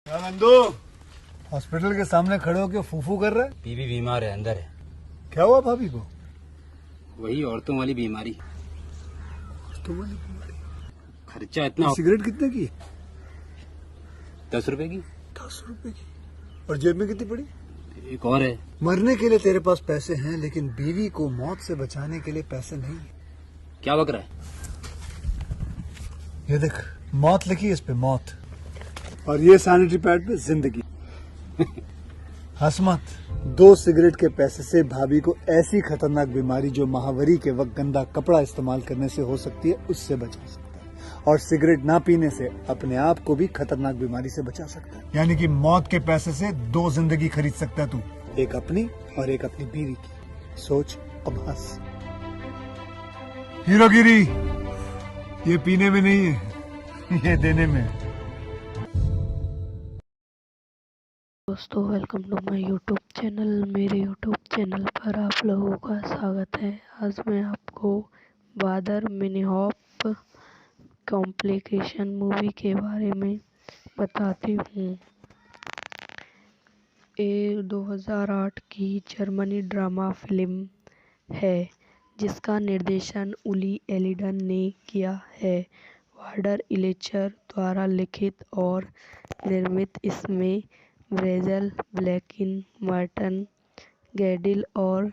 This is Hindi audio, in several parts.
क्या नंदू हॉस्पिटल के सामने खड़े होकर फूफू कर रहा है? बीवी बीमार है, अंदर है। क्या हुआ भाभी को? वही औरतों वाली बीमारी। तुम्हारी बीमारी? खर्चा इतना। सिगरेट कितने की? 10 रुपए की। 10 रुपए की। और जेब में कितनी पड़ी? एक और है। मरने के लिए तेरे पास पैसे हैं, लेकिन बीवी को मौत से बचाने के लिए पैसे नहीं है। क्या बक रहा है? ये देख, मौत लिखी है इस पे, मौत। और ये सैनिटरी पैड पे जिंदगी। हंस मत। 2 सिगरेट के पैसे से भाभी को ऐसी खतरनाक बीमारी जो महावरी के वक्त गंदा कपड़ा इस्तेमाल करने से हो सकती है, उससे बचा सकता है। और सिगरेट ना पीने से अपने आप को भी खतरनाक बीमारी से बचा सकता है। यानी कि मौत के पैसे से 2 जिंदगी खरीद सकता है तू, एक अपनी और एक अपनी बीवी की। सोच, अब हंस। हीरोगिरी ये पीने में नहीं है, ये देने में है। दोस्तों, welcome to my YouTube channel. मेरे यूट्यूब चैनल पर आप लोगों का स्वागत है। आज मैं आपको बादर मिनीहॉप कॉम्प्लिकेशन मूवी के बारे में बताती हूँ। ये 2008 की जर्मनी ड्रामा फिल्म है जिसका निर्देशन उली एलिडन ने किया है। वार्डर इलेचर द्वारा लिखित और निर्मित इसमें ब्रेजल, ब्लैकिन, मार्टन गैडिल और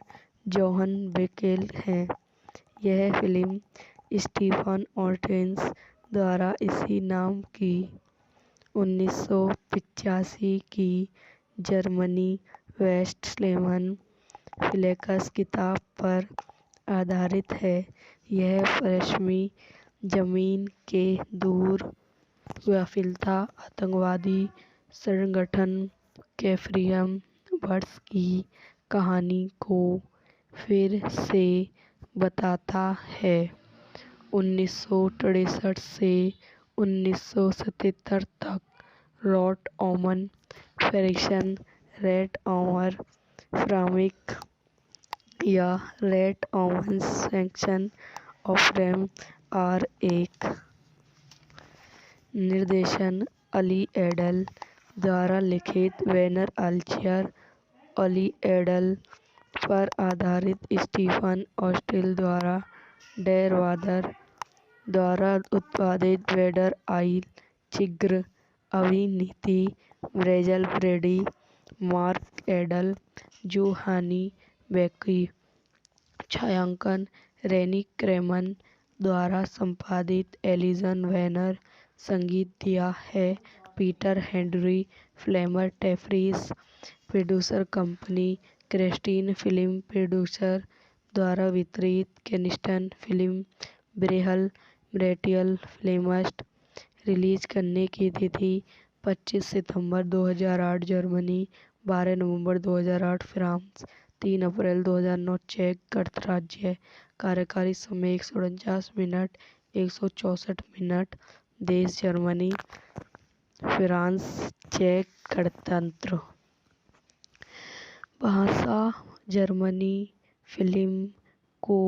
जोहन बेकेल हैं। यह फिल्म स्टीफन ऑर्टेंस द्वारा इसी नाम की 1985 की जर्मनी वेस्टस्लेमन फ्लेक्स किताब पर आधारित है। यह पश्चिमी जमीन के दूर गाफिलता आतंकवादी संगठन कैफरियम बर्ड्स की कहानी को फिर से बताता है। 1963 से 1977 तक रॉट ओमन फेरिक्सन रेड ओमर फ्रामिक या रेड ओमन सेक्शन ऑफ रेम आर एक निर्देशन अली एडल द्वारा लिखित वेनर अल्चियर अली एडल पर आधारित स्टीफन ऑस्टिल द्वारा डेर वादर द्वारा उत्पादित वेडर आइल चिग्र अभिनीति ब्रेजल ब्रेडी मार्क एडल जोहानी बेकी छायांकन रेनी क्रेमन द्वारा संपादित एलिजन वेनर संगीत दिया है पीटर हेनरी फ्लेमर टेफ्रिस producer company Christine film producer द्वारा वितरित केनिस्टन फिल्म ब्रेहल ब्रेटियल फ्लेमस्ट रिलीज करने की तिथि 25 सितंबर 2008 जर्मनी 12 नवंबर 2008 फ्रांस 3 अप्रैल 2009 चेक गणराज्य कार्यकारी समय 149 मिनट 164 मिनट देश जर्मनी फ्रांस चेक गणतंत्र भाषा जर्मनी। फिल्म को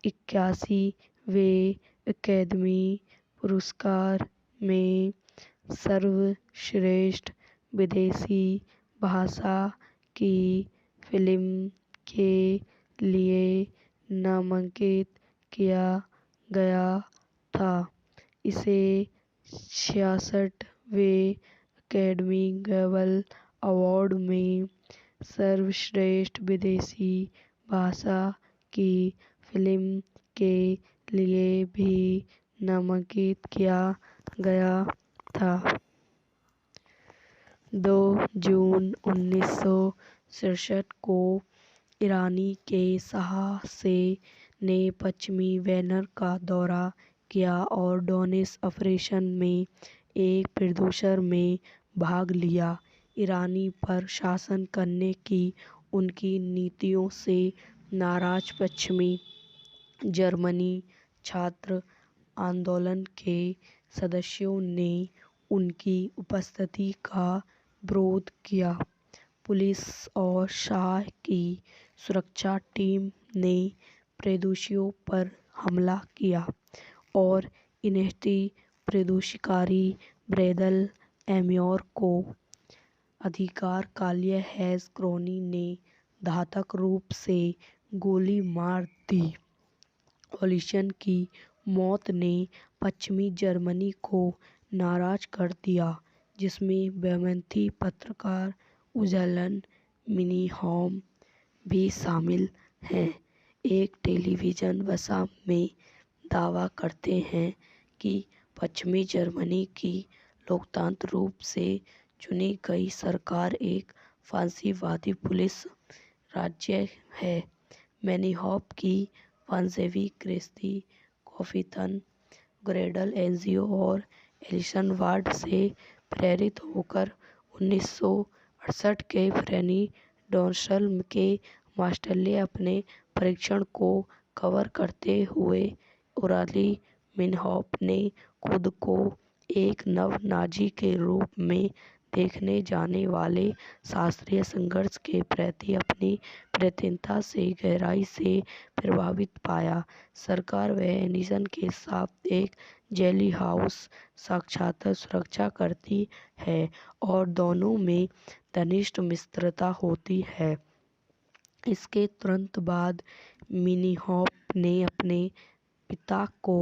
81वें अकादमी पुरस्कार में सर्वश्रेष्ठ विदेशी भाषा की फिल्म के लिए नामांकित किया गया था। इसे 66वें अकादमी ग्लोबल अवार्ड में सर्वश्रेष्ठ विदेशी भाषा की फिल्म के लिए भी नामांकित किया गया था। 2 जून 1967 को ईरानी के साहसे ने पश्चिमी वेनर का दौरा किया और डोनिस ऑपरेशन में एक प्रोड्यूसर में भाग लिया। ईरानी पर शासन करने की उनकी नीतियों से नाराज पश्चिमी जर्मनी छात्र आंदोलन के सदस्यों ने उनकी उपस्थिति का विरोध किया। पुलिस और शाह की सुरक्षा टीम ने प्रदर्शनकारियों पर हमला किया और इन्हें प्रदर्शनकारी ब्रेदल एम्योर को अधिकार काल्य हैस क्रोनी ने घातक रूप से गोली मार दी। ओलिशन की मौत ने पश्चिमी जर्मनी को नाराज कर दिया, जिसमें बेमेंथी पत्रकार उजलन मिनीहॉम भी शामिल हैं। एक टेलीविजन वसा में दावा करते हैं कि पश्चिमी जर्मनी की लोकतांत्रिक रूप से चुनी गई सरकार एक फांसीवादी पुलिस राज्य है। मैनीहॉफ की वंशवेवी क्रिस्ती कॉफिथन ग्रेडल एनजीओ और एलिसन वार्ड से प्रेरित होकर 1968 के फ्रेनी डोर्सल के मास्टरले अपने परीक्षण को कवर करते हुए उराली मिनहॉफ ने खुद को एक नव नाजी के रूप में देखने जाने वाले शास्त्रीय संघर्ष के प्रति अपनी प्रतिबद्धता से गहराई से प्रभावित पाया। सरकार व एनिसन के साथ एक जेली हाउस साक्षात सुरक्षा करती है और दोनों में घनिष्ठ मित्रता होती है। इसके तुरंत बाद मिनीहॉफ ने अपने पिता को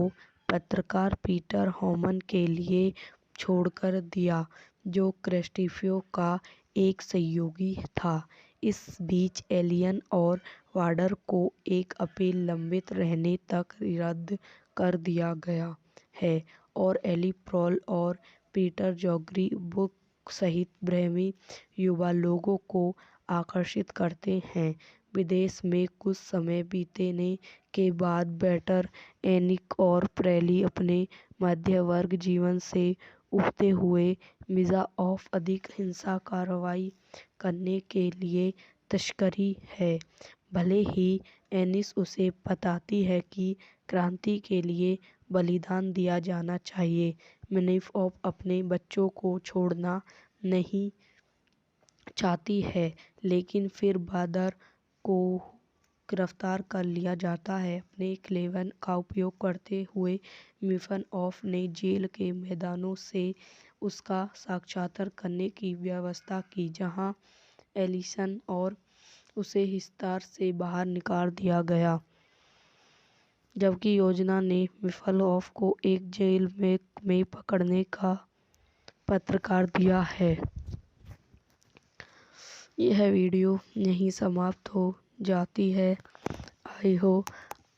पत्रकार पीटर होमन के लिए छोड़कर दिया, जो क्रिस्टिफो का एक सहयोगी था। इस बीच एलियन और वार्डर को एक अपील लंबित रहने तक रद्द कर दिया गया है और एली प्रोल और पीटर जॉगरी बुक सहित ब्रह्मी युवा लोगों को आकर्षित करते हैं। विदेश में कुछ समय बीतने के बाद बेटर एनिक और प्रेली अपने मध्य वर्ग जीवन से उबरते हुए मिजा ऑफ अधिक हिंसा कार्रवाई करने के लिए तस्करी है। भले ही एनिस उसे बताती है कि क्रांति के लिए बलिदान दिया जाना चाहिए, मिनीहॉफ अपने बच्चों को छोड़ना नहीं चाहती है, लेकिन फिर बादर को गिरफ्तार कर लिया जाता है। अपने क्लेवन का उपयोग करते हुए मिनीहॉफ ने जेल के मैदानों से उसका साक्षात्कार करने की व्यवस्था की, जहां एलिसन और उसे हिसार से बाहर निकाल दिया गया, जबकि योजना ने मिनीहॉफ को एक जेल में पकड़ने का पत्रकार दिया है। यह वीडियो यहीं समाप्त हो जाती है। आई हो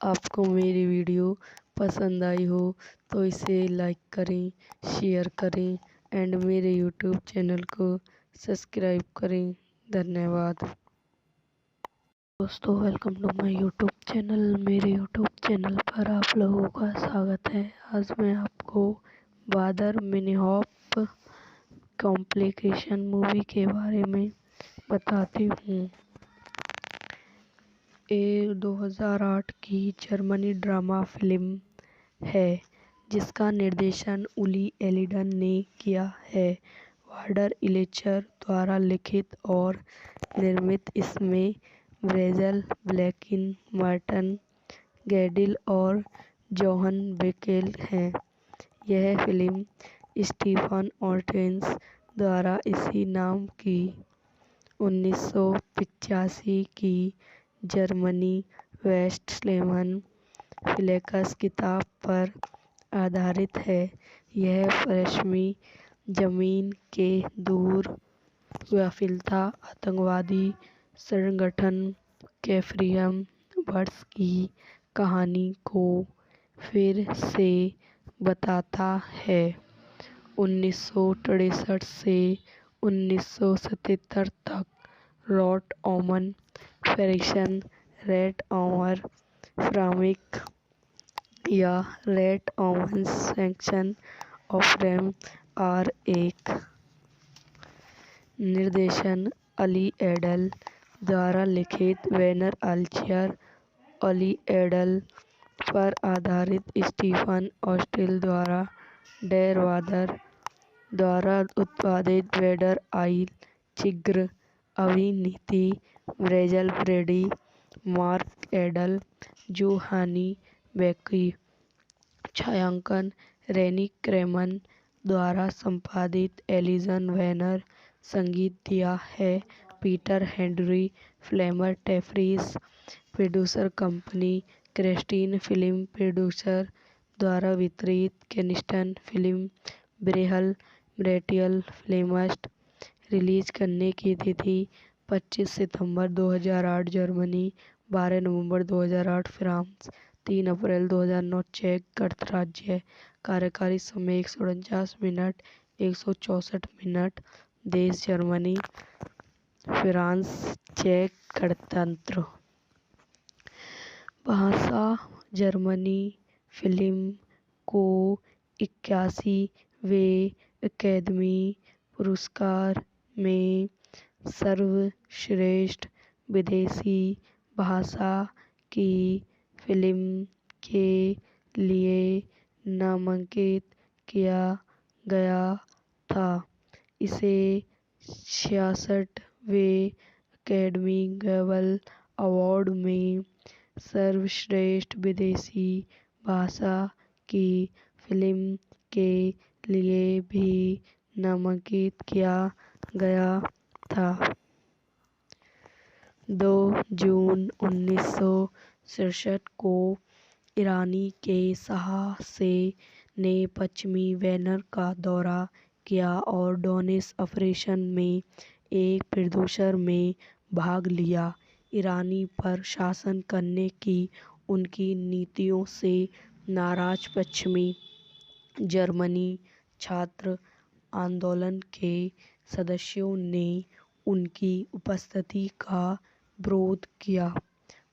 आपको मेरी वीडियो पसंद आई हो तो इसे लाइक करें, शेयर करें एंड मेरे यूट्यूब चैनल को सब्सक्राइब करें। धन्यवाद दोस्तों, welcome to my YouTube channel. मेरे यूट्यूब चैनल पर आप लोगों का स्वागत है। आज मैं आपको बादर मिनीहॉफ कॉम्प्लिकेशन मूवी के बारे में बताती हूँ। ये 2008 की जर्मनी ड्रामा फिल्म है, जिसका निर्देशन उली एलिडन ने किया है। वार्डर इलेचर द्वारा लिखित और निर्मित इसमें ब्रेजल, ब्लैकिन, मार्टन गैडिल और जोहन बेकेल हैं। यह फिल्म स्टीफन ऑर्टेंस द्वारा इसी नाम की 1985 की जर्मनी वेस्टफैलियन फ्लेक्स किताब पर आधारित है। यह पश्चिमी जमीन के दूर व्यापिता आतंकवादी संगठन कैफरियम वर्ष की कहानी को फिर से बताता है। 1963 से 1977 तक रॉट ओमन फेरिक्सन रेट ओमर फ्रामिक या रेट ओमन सेक्शन ऑफ रेम आर एक निर्देशन अली एडल द्वारा लिखित वेनर अल्चियर अली एडल पर आधारित स्टीफन ऑस्टिल द्वारा डेर वादर द्वारा उत्पादित वेडर आइल चिग्र अभिनीति ब्रेजल ब्रेडी मार्क एडल जोहानी बेकी छायांकन रेनी क्रेमन द्वारा संपादित एलिसन वैनर। संगीत दिया है पीटर हेनरी फ्लेमर टेफ्रिस। Producer company Christine film producer द्वारा वितरित किंगस्टन फिल्म ब्रेहल ब्रेटियल फिल्म्स। रिलीज करने की तिथि 25 सितंबर 2008 जर्मनी, 12 नवंबर 2008 फ्रांस, 3 अप्रैल 2009 चेक गणराज्य। कार्यकारी समय 149 मिनट 164 मिनट। देश जर्मनी, फ्रांस, चेक गणतंत्र। भाषा जर्मनी। फिल्म को 81वें अकादमी पुरस्कार में सर्वश्रेष्ठ विदेशी भाषा की फिल्म के लिए नामांकित किया गया था। इसे 66वें अकादमी ग्लोबल अवार्ड में सर्वश्रेष्ठ विदेशी भाषा की फिल्म के लिए भी नामांकित किया गया था। 2 जून 1967 को ईरानी के शाह ने पश्चिमी वेनर का दौरा किया और डोनिस ऑपरेशन में एक प्रोड्यूसर में भाग लिया। ईरानी पर शासन करने की उनकी नीतियों से नाराज पश्चिमी जर्मनी छात्र आंदोलन के सदस्यों ने उनकी उपस्थिति का विरोध किया।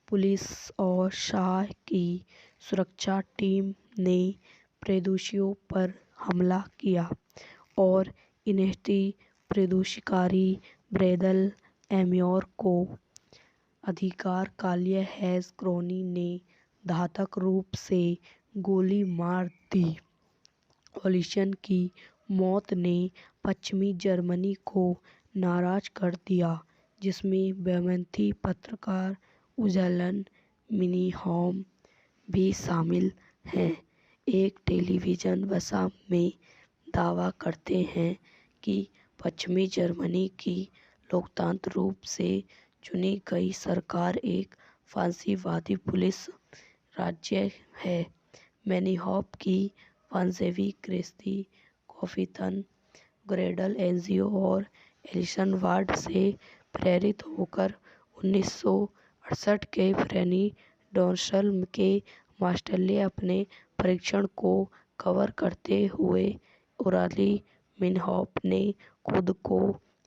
पुलिस और शाह की सुरक्षा टीम ने प्रोड्यूसरों पर हमला किया और इन्हें प्रदर्शनकारी ब्रैडल एम्योर को अधिकार काल्य हैस क्रोनी ने घातक रूप से गोली मार दी। एलिसन की मौत ने पश्चिमी जर्मनी को नाराज कर दिया, जिसमें वामपंथी पत्रकार उज़लन मिनीहॉम भी शामिल हैं। एक टेलीविजन भाषा में दावा करते हैं कि पश्चिमी जर्मनी की लोकतांत्रिक रूप से चुनी गई सरकार एक फांसीवादी पुलिस राज्य है। मिनीहॉम की वंशावली क्रिस्ती कॉफिथन ग्रेडल एनजीओ और एलिसन वार्ड से प्रेरित होकर 1968 के फ्रेनी डोनसल के मास्टरले अपने परीक्षण को कवर करते हुए ओराली मिन्होफ ने खुद को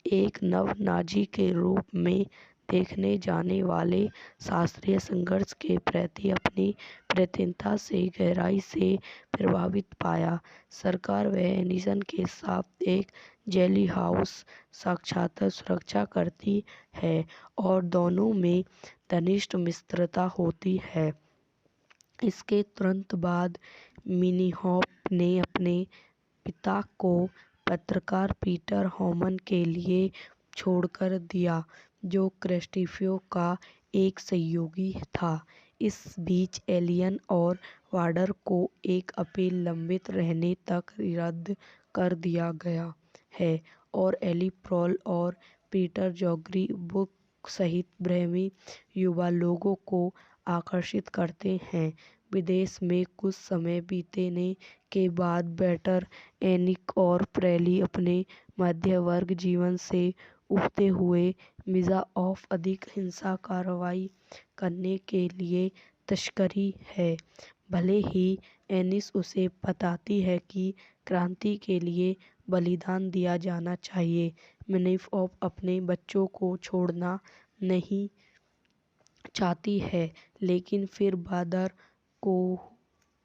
एक नव नाजी के रूप में देखने जाने वाले शास्त्रीय संघर्ष के प्रति अपनी प्रतिबद्धता से गहराई से प्रभावित पाया। सरकार व एलिसन के साथ एक जेली हाउस साक्षात सुरक्षा करती है और दोनों में घनिष्ठ मित्रता होती है। इसके तुरंत बाद मिनीहॉफ ने अपने पिता को पत्रकार पीटर होमन के लिए छोड़कर दिया, जो क्रिस्टीफो का एक सहयोगी था। इस बीच एलियन और वार्डर को एक अपील लंबित रहने तक रद्द कर दिया गया है और एली प्रोल और पीटर जोग्री बुक सहित ब्रह्मी युवा लोगों को आकर्षित करते हैं। विदेश में कुछ समय बीतने के बाद बेटर एनिक और प्रेली अपने मध्य वर्ग जीवन से उबरते हुए मिजा ऑफ अधिक हिंसा कार्रवाई करने के लिए तस्करी है। भले ही एनिस उसे बताती है कि क्रांति के लिए बलिदान दिया जाना चाहिए, मिनीहॉफ अपने बच्चों को छोड़ना नहीं चाहती है, लेकिन फिर बादर को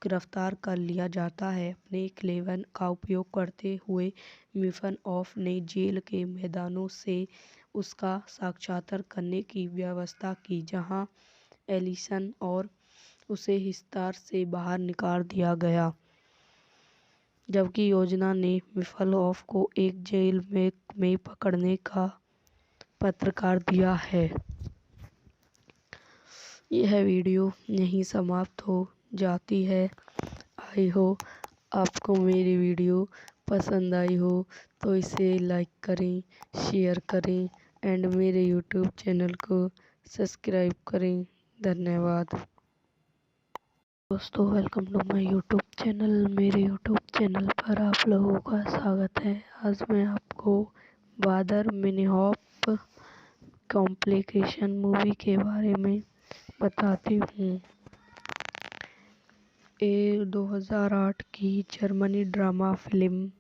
गिरफ्तार कर लिया जाता है। अपने क्लेवन का उपयोग करते हुए मिनीहॉफ ने जेल के मैदानों से उसका साक्षात्कार करने की व्यवस्था की, जहां एलिसन और उसे हिसार से बाहर निकाल दिया गया, जबकि योजना ने मिनीहॉफ को एक जेल में पकड़ने का पत्रकार दिया है। यह वीडियो यहीं समाप्त हो जाती है। आई होप आपको मेरी वीडियो पसंद आई हो तो इसे लाइक करें, शेयर करें एंड मेरे यूट्यूब चैनल को सब्सक्राइब करें। धन्यवाद। दोस्तों, welcome to my YouTube channel. मेरे यूट्यूब चैनल पर आप लोगों का स्वागत है। आज मैं आपको बादर मिनीहॉप कॉम्प्लिकेशन मूवी के बारे में बताती हूँ। ये 2008 की जर्मनी ड्रामा फिल्म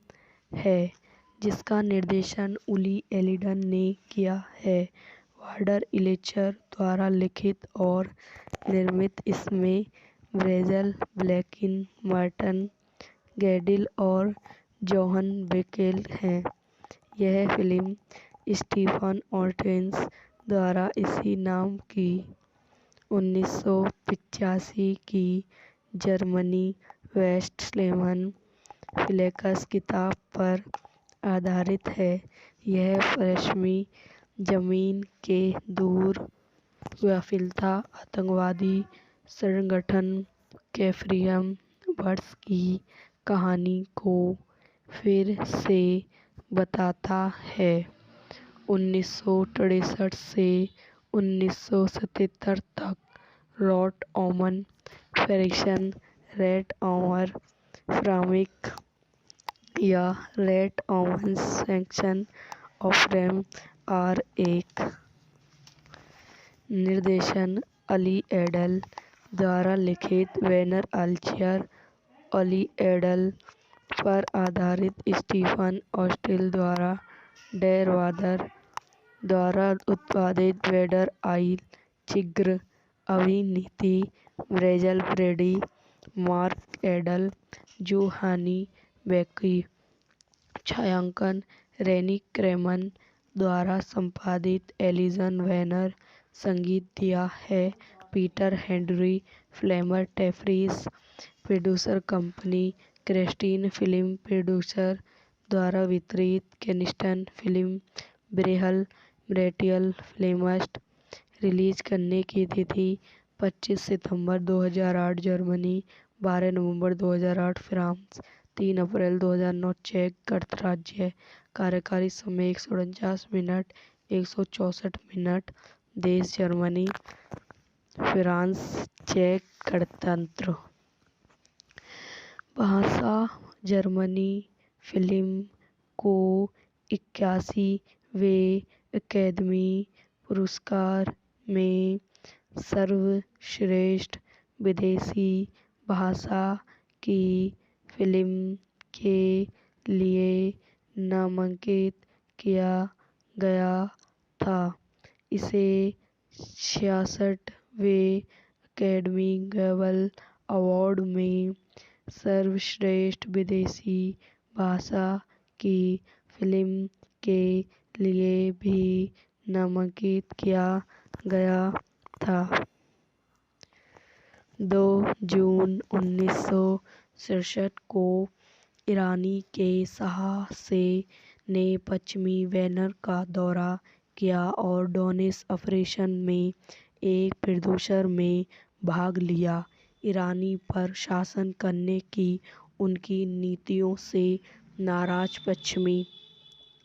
है जिसका निर्देशन उली एलिडन ने किया है। वाल्टर इलेचर द्वारा लिखित और निर्मित इसमें ब्रेजल, ब्लैकिन, मार्टन गैडिल और जोहन बेकेल हैं। यह फिल्म स्टीफन ऑर्टेंस द्वारा इसी नाम की 1985 की जर्मनी वेस्टस्लेमन फ्लेक्स किताब पर आधारित है। यह पश्चिमी जमीन के दूर व्यापिलता आतंकवादी संगठन कैफ्रियम बर्ड्स की कहानी को फिर से बताता है। 1963 से 1977 तक रॉट ओमन फ्रिक्शन रेट ओमर फ्रामिक या रेट ओमन सेक्शन ऑफ रैम आर एक निर्देशन अली एडल द्वारा लिखित वेनर अल्चियर अली एडल पर आधारित स्टीफन ऑस्टिल द्वारा डेर वादर द्वारा उत्पादित वेडर आइल चिग्र अभिनीति ब्रेजल ब्रेडी मार्क एडल जोहानी बेकी छायांकन रेनी क्रेमन द्वारा संपादित एलिसन वेनर संगीत दिया है पीटर हेनरी फ्लेमर टेफ्रिस producer company Christine film producer द्वारा वितरित केनिस्टन फिल्म ब्रेहल ब्रेटियल फिल्मस्ट रिलीज करने की तिथि 25 सितंबर 2008 जर्मनी 12 नवंबर 2008 फ्रांस 3 अप्रैल 2009 चेक गणराज्य कार्यकारी समय 149 मिनट 164 मिनट देश जर्मनी फ्रांस चेक गणतंत्र भाषा जर्मनी फिल्म को 81वें अकादमी पुरस्कार में सर्वश्रेष्ठ विदेशी भाषा की फिल्म के लिए नामांकित किया गया था। इसे 66वें अकादमी ग्लोबल अवार्ड में सर्वश्रेष्ठ विदेशी भाषा की फिल्म के लिए भी नामांकित किया गया था। 2 जून 1967 को ईरानी के साहसे ने पश्चिमी वेनर का दौरा किया और डोनिस ऑपरेशन में एक प्रोड्यूसर में भाग लिया। ईरानी पर शासन करने की उनकी नीतियों से नाराज पश्चिमी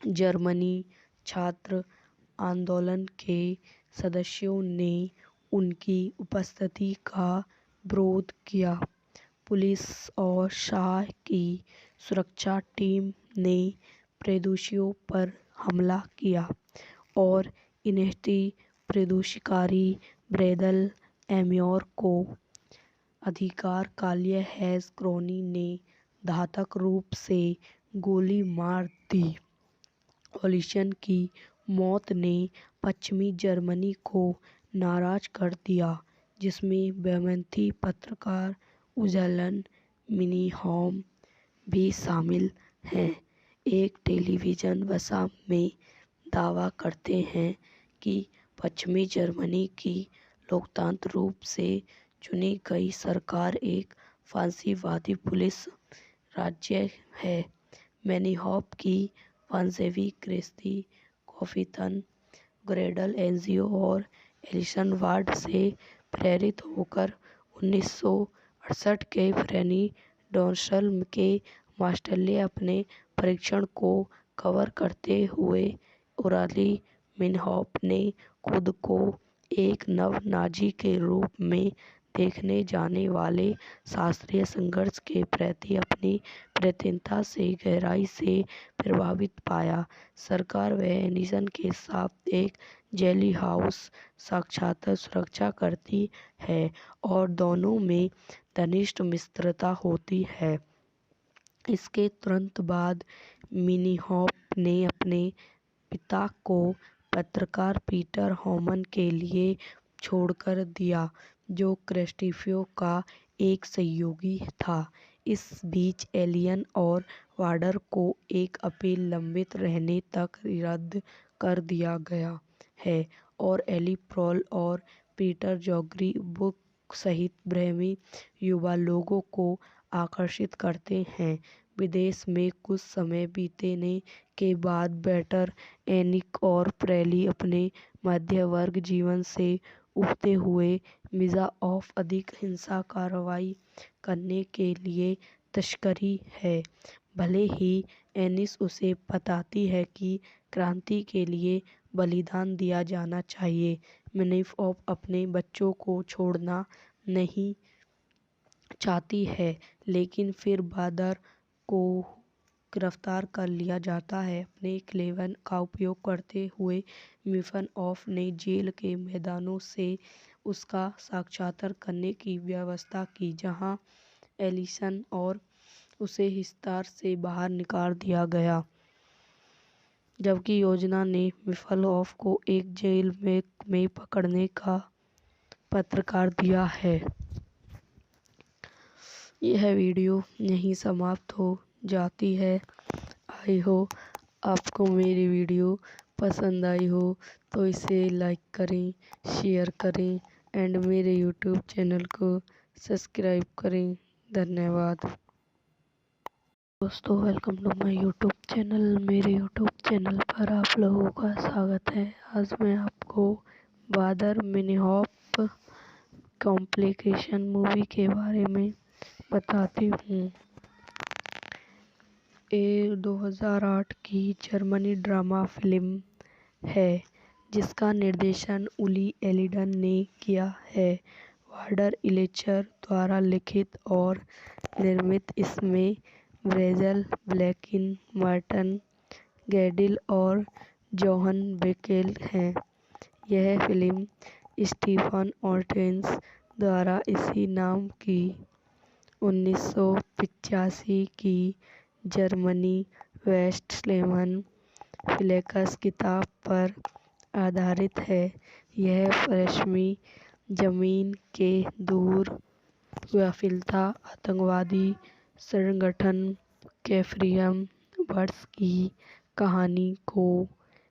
जर्मनी छात्र आंदोलन के सदस्यों ने उनकी उपस्थिति का विरोध किया। पुलिस और शाह की सुरक्षा टीम ने प्रदर्शनकारियों पर हमला किया और इन्हें प्रदर्शनकारी ब्रेदल एम्योर को अधिकार काल्य हैस क्रोनी ने घातक रूप से गोली मार दी। ओलिशन की मौत ने पश्चिमी जर्मनी को नाराज कर दिया, जिसमें बेमेंथी पत्रकार उजलन मिनीहॉम भी शामिल हैं। एक टेलीविजन वसा में दावा करते हैं कि पश्चिमी जर्मनी की लोकतांत्रिक रूप से चुनी गई सरकार एक फांसीवादी पुलिस राज्य है। मिनीहॉफ की वंशवें क्रिस्ती कॉफिथन ग्रेडल एनजीओ और एलिसन वार्ड से प्रेरित होकर 1968 के फ्रेनी डोनसल के मास्टरले अपने परीक्षण को कवर करते हुए उराली मिन्हॉफ ने खुद को एक नव नाजी के रूप में देखने जाने वाले शास्त्रीय संघर्ष के प्रति अपनी प्रतिबद्धता से गहराई से प्रभावित पाया। सरकार व एडिसन के साथ एक जेली हाउस साक्षात सुरक्षा करती है और दोनों में घनिष्ठ मित्रता होती है। इसके तुरंत बाद मिन्होफ ने अपने पिता को पत्रकार पीटर होमन के लिए छोड़कर दिया, जो क्रिस्टोफर का एक सहयोगी था। इस बीच एलियन और वार्डर को एक अपील लंबित रहने तक रद्द कर दिया गया है और एली प्रोल और पीटर जॉर्गी बुक सहित ब्रह्मी युवा लोगों को आकर्षित करते हैं। विदेश में कुछ समय बीतने के बाद बेटर एनिक और प्रेली अपने मध्य वर्ग जीवन से उबरते हुए मिजा ऑफ अधिक हिंसा कार्रवाई करने के लिए तस्करी है। भले ही एनिस उसे बताती है कि क्रांति के लिए बलिदान दिया जाना चाहिए, मिन्होफ अपने बच्चों को छोड़ना नहीं चाहती है, लेकिन फिर बादर को गिरफ्तार कर लिया जाता है। अपने क्लेवन का उपयोग करते हुए मिन्होफ ने जेल के मैदानों से उसका साक्षात्कार करने की व्यवस्था की, जहां एलिसन और उसे हिसार से बाहर निकाल दिया गया, जबकि योजना ने मिन्होफ को एक जेल में पकड़ने का पत्रकार दिया है। यह वीडियो यहीं समाप्त हो जाती है। आई हो आपको मेरी वीडियो पसंद आई हो तो इसे लाइक करें, शेयर करें एंड मेरे यूट्यूब चैनल को सब्सक्राइब करें। धन्यवाद दोस्तों, welcome to my YouTube channel. मेरे यूट्यूब चैनल पर आप लोगों का स्वागत है। आज मैं आपको बादर मिन्होफ कॉम्प्लिकेशन मूवी के बारे में बताती हूँ। ये 2008 की जर्मनी ड्रामा फिल्म है जिसका निर्देशन उली एलिडन ने किया है। वाल्टर इलेचर द्वारा लिखित और निर्मित इसमें ब्रेजल, ब्लैकिन, मार्टिन गैडिल और जोहन बेकेल हैं। यह फिल्म स्टीफन ऑर्टेंस द्वारा इसी नाम की 1985 की जर्मनी वेस्टफैलियन फ्लेक्स किताब पर आधारित है। यह पश्चिमी जमीन के दूर विफलता आतंकवादी संगठन कैफरियम बर्ड्स की कहानी को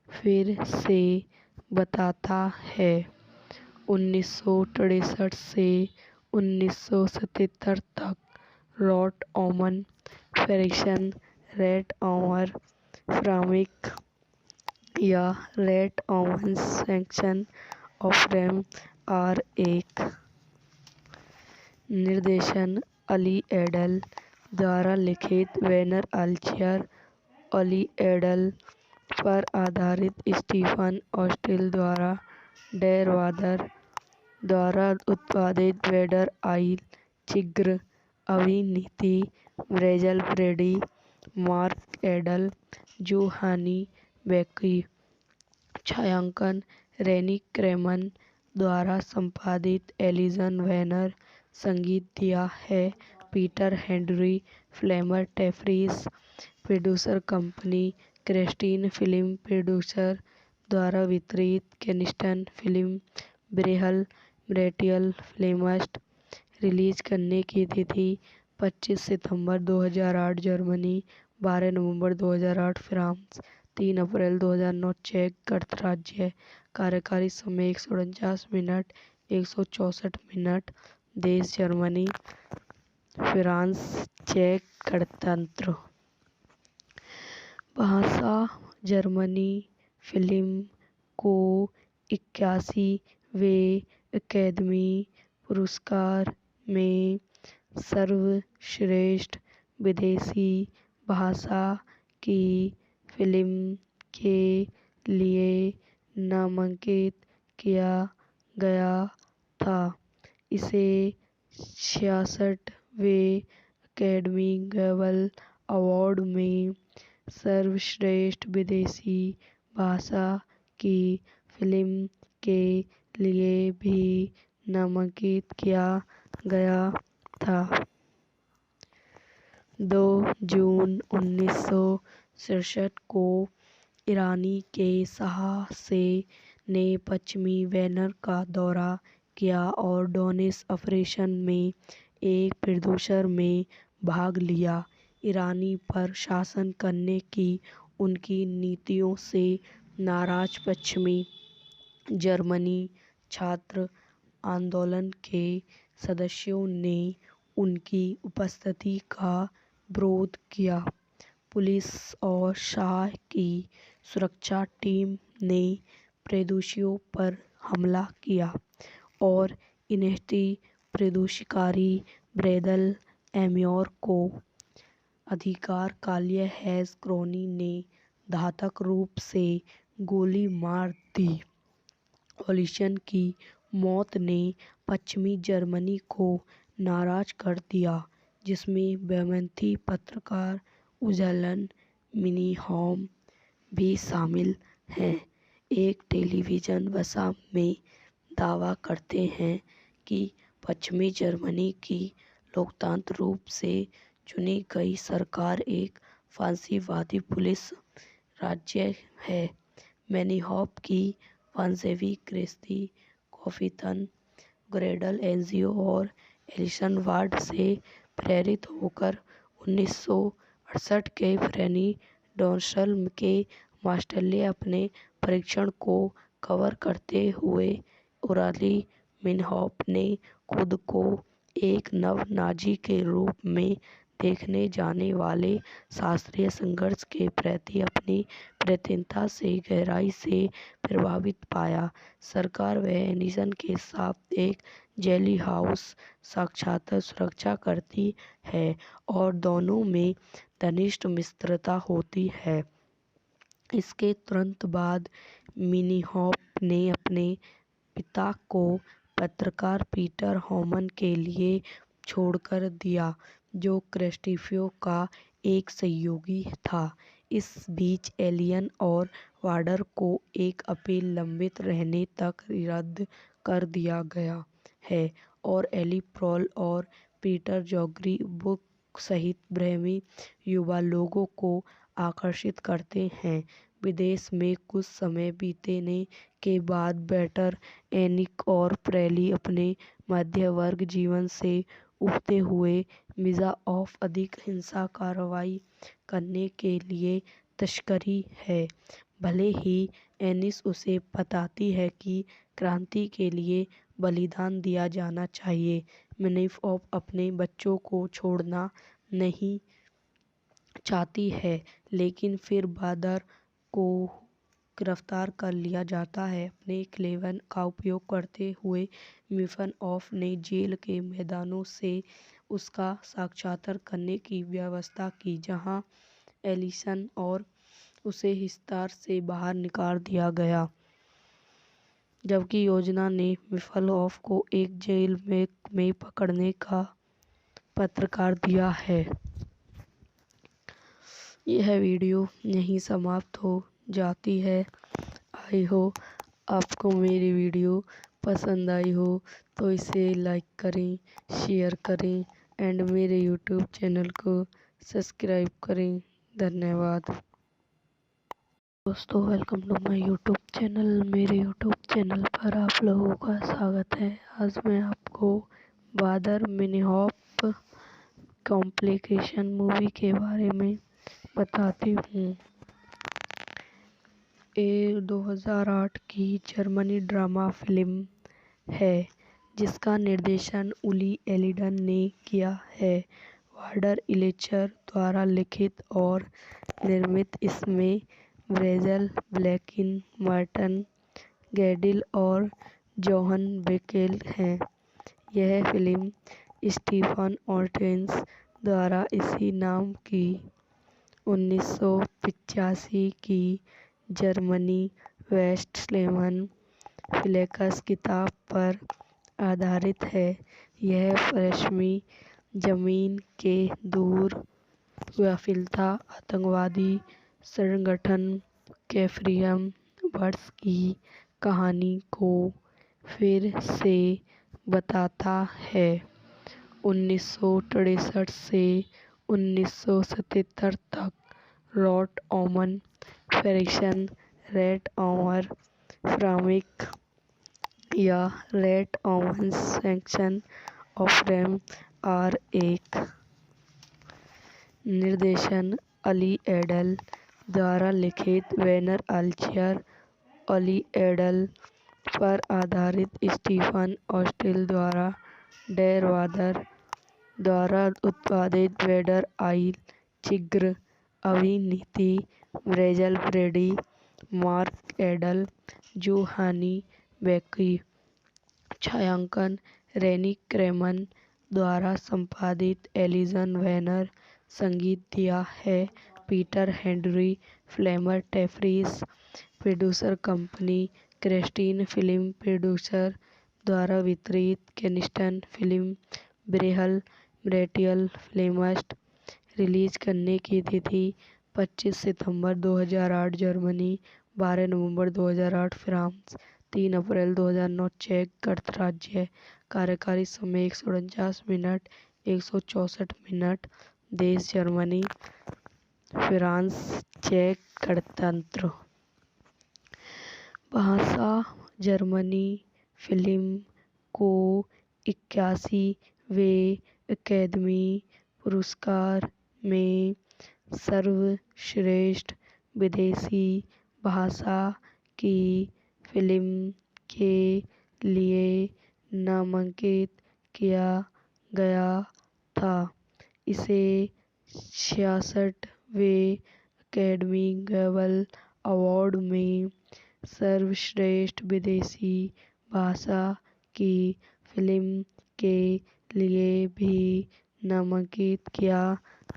फिर से बताता है। 1963 से 1977 तक रॉट ओमन फ्रिक्शन रेट ओवर फ्रामिक या रेट ओमन सेक्शन ऑफ फ्रेम और एक निर्देशन अली एडल द्वारा लिखित वेनर अल्चियर अली एडल पर आधारित स्टीफन ऑस्टिल द्वारा डेर वादर द्वारा उत्पादित वेडर आइल चिग्र अभिनीति ब्रेजल ब्रेडी मार्क एडल जोहानी बेकी छायांकन रेनी क्रेमन द्वारा संपादित एलिसन वेनर संगीत दिया है पीटर हेनरी फ्लेमर टेफ्रिस producer company Christine film producer द्वारा वितरित केनिस्टन फिल्म ब्रेहल ब्रेटियल फ्लेमस्ट रिलीज करने की तिथि 25 सितंबर 2008 जर्मनी 12 नवंबर 2008 फ्रांस 3 अप्रैल 2009 चेक गणराज्य कार्यकारी समय 149 मिनट 164 मिनट देश जर्मनी फ्रांस चेक गणतंत्र भाषा जर्मनी फिल्म को 81वें अकादमी पुरस्कार में सर्वश्रेष्ठ विदेशी भाषा की फिल्म के लिए नामांकित किया गया था। इसे 66वें अकेडमी गेबल अवार्ड में सर्वश्रेष्ठ विदेशी भाषा की फिल्म के लिए भी नामांकित किया गया था। 2 जून 1967 को ईरानी के साहसे ने पश्चिमी वेनर का दौरा किया और डोनिस ऑपरेशन में एक प्रोड्यूसर में भाग लिया। ईरानी पर शासन करने की उनकी नीतियों से नाराज पश्चिमी जर्मनी छात्र आंदोलन के सदस्यों ने उनकी उपस्थिति का विरोध किया। पुलिस और शाह की सुरक्षा टीम ने प्रदर्शनकारियों पर हमला किया और इन्हें प्रदर्शनकारी ब्रैदल एम्योर को अधिकार कालिया हैज़ क्रोनी ने घातक रूप से गोली मार दी। ओलिशन की मौत ने पश्चिमी जर्मनी को नाराज कर दिया, जिसमें वामपंथी पत्रकार उज़लन मिनीहॉम भी शामिल हैं। एक टेलीविजन भाषण में दावा करते हैं कि पश्चिमी जर्मनी की लोकतांत्रिक रूप से चुनी गई सरकार एक फासिस्टवादी पुलिस राज्य है। मिनीहॉम की वंशावली क्रिस्ती कॉफिथन ग्रेडल एनजीओ और एलिसन वार्ड से प्रेरित होकर 1968 के फ्रेनी डोनसल के मास्टरले अपने परीक्षण को कवर करते हुए उराली मिन्होफ ने खुद को एक नव नाजी के रूप में देखने जाने वाले शास्त्रीय संघर्ष के प्रति अपनी प्रतिबद्धता से गहराई से प्रभावित पाया। सरकार व एलिसन के साथ एक जेली हाउस साक्षात सुरक्षा करती है और दोनों में घनिष्ठ मित्रता होती है। इसके तुरंत बाद मिनीहॉफ ने अपने पिता को पत्रकार पीटर होमन के लिए छोड़कर दिया, जो क्रिस्टोफर का एक सहयोगी था। इस बीच एलियन और वार्डर को एक अपील लंबित रहने तक रद्द कर दिया गया है और एली प्रोल और पीटर जॉर्गी बुक सहित ब्रह्मी युवा लोगों को आकर्षित करते हैं। विदेश में कुछ समय बीतने के बाद बेटर एनिक और प्रेली अपने मध्य वर्ग जीवन से उबरते हुए मिज़ा ऑफ अधिक हिंसा कार्रवाई करने के लिए तस्करी है। भले ही एनिस उसे बताती है कि क्रांति के लिए बलिदान दिया जाना चाहिए, मिनीहॉफ अपने बच्चों को छोड़ना नहीं चाहती है, लेकिन फिर बादर को गिरफ्तार कर लिया जाता है। अपने क्लेवन का उपयोग करते हुए मिनीहॉफ ने जेल के मैदानों से उसका साक्षात्कार करने की व्यवस्था की, जहां एलिसन और उसे हिसार से बाहर निकाल दिया गया, जबकि योजना ने मिनीहॉफ को एक जेल में पकड़ने का पत्रकार दिया है। यह वीडियो यहीं समाप्त हो जाती है। आई हो आपको मेरी वीडियो पसंद आई हो तो इसे लाइक करें, शेयर करें एंड मेरे यूट्यूब चैनल को सब्सक्राइब करें। धन्यवाद दोस्तों, welcome to my YouTube channel. मेरे यूट्यूब चैनल पर आप लोगों का स्वागत है। आज मैं आपको बादर मिनीहॉफ कॉम्प्लिकेशन मूवी के बारे में बताती हूँ। ये 2008 की जर्मनी ड्रामा फिल्म है जिसका निर्देशन उली एलिडन ने किया है। वार्डर इलेचर द्वारा लिखित और निर्मित इसमें ब्रेजल ब्लैकिन, मार्टिन गैडिल और जोहन बेकेल हैं। यह फिल्म स्टीफन ऑर्टेंस द्वारा इसी नाम की 1985 की जर्मनी वेस्टफैलियन फ्लैक्स किताब पर आधारित है। यह पश्चिमी जर्मनी के दूर व्यापिता आतंकवादी संगठन कैफरियम वर्ष की कहानी को फिर से बताता है। 1963 से 1977 तक रॉट ओमन फेरिक्सन रेड ओमर फ्रामिक या रेड ओमन सेक्शन ऑफ रैम आर एक निर्देशन अली एडल द्वारा लिखित वेनर अल्चर अली एडल पर आधारित स्टीफन ऑस्टिल द्वारा डेर वादर द्वारा उत्पादित वेडर आइल चिग्र अभिनीति ब्रेजल ब्रेडी मार्क एडल जोहानी बेकी छायांकन रेनी क्रेमन द्वारा संपादित एलिसन वेनर संगीत दिया है पीटर हेनरी फ्लेमर टेफ्रिस producer company Christine film producer द्वारा वितरित केनिस्टन फिल्म ब्रेहल ब्रेटियल फिल्म्स रिलीज करने की तिथि 25 सितंबर 2008 जर्मनी 12 नवंबर 2008 फ्रांस 3 अप्रैल 2009 चेक गणराज्य कार्यकारी समय 149 मिनट 164 मिनट देश जर्मनी फ्रांस चेक गणतंत्र भाषा जर्मनी फिल्म को 81वें अकादमी पुरस्कार में सर्वश्रेष्ठ विदेशी भाषा की फिल्म के लिए नामांकित किया गया था। इसे 66वें अकादमी ग्लोबल अवार्ड में सर्वश्रेष्ठ विदेशी भाषा की फिल्म के लिए भी नामांकित किया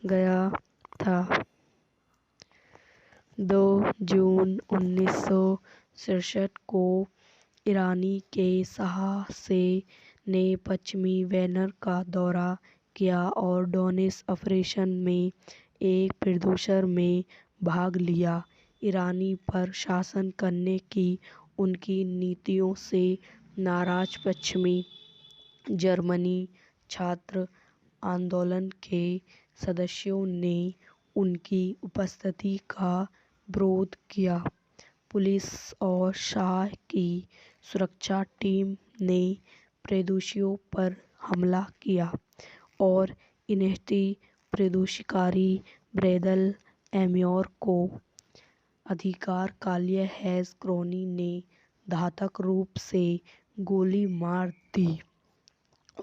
गया था। 2 जून 1967 को ईरानी के शाह ने पश्चिमी वेनर का दौरा किया और डोनिस ऑपरेशन में एक प्रोड्यूसर में भाग लिया। ईरानी पर शासन करने की उनकी नीतियों से नाराज पश्चिमी जर्मनी छात्र आंदोलन के सदस्यों ने उनकी उपस्थिति का विरोध किया। पुलिस और शाह की सुरक्षा टीम ने प्रदर्शनकारियों पर हमला किया और इन्हें प्रदर्शनकारी ब्रेदल एम्योर को अधिकार काल्य हैस क्रोनी ने घातक रूप से गोली मार दी।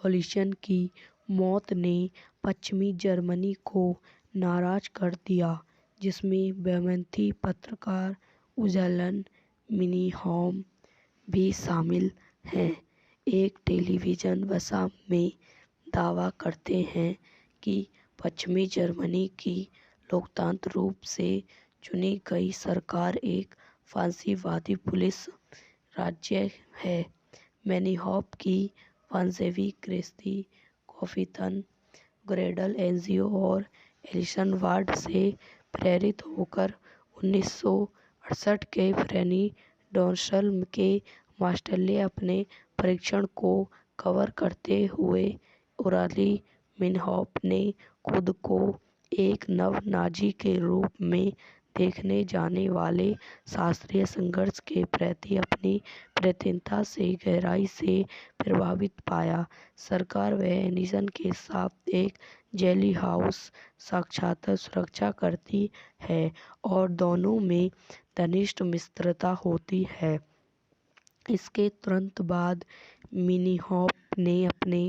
ओलिशन की मौत ने पश्चिमी जर्मनी को नाराज कर दिया, जिसमें बेमेंथी पत्रकार उजालन मिनीहॉम भी शामिल हैं। एक टेलीविजन भाषा में दावा करते हैं कि पश्चिमी जर्मनी की लोकतांत्रिक रूप से चुनी गई सरकार एक फांसीवादी पुलिस राज्य है। मिनीहॉम की वंशावली क्रिस्ती कॉफिथन ग्रेडल एनजीओ और एलिसन वार्ड से प्रेरित होकर 1968 के फ्रेनी डोनसल के मास्टरले अपने परीक्षण को कवर करते हुए उराली मिन्हॉफ ने खुद को एक नव नाजी के रूप में देखने जाने वाले शास्त्रीय संघर्ष के प्रति अपनी प्रतिबद्धता से गहराई से प्रभावित पाया। सरकार व एलिसन के साथ एक जेली हाउस साक्षात सुरक्षा करती है और दोनों में घनिष्ठ मित्रता होती है। इसके तुरंत बाद मिनीहॉफ ने अपने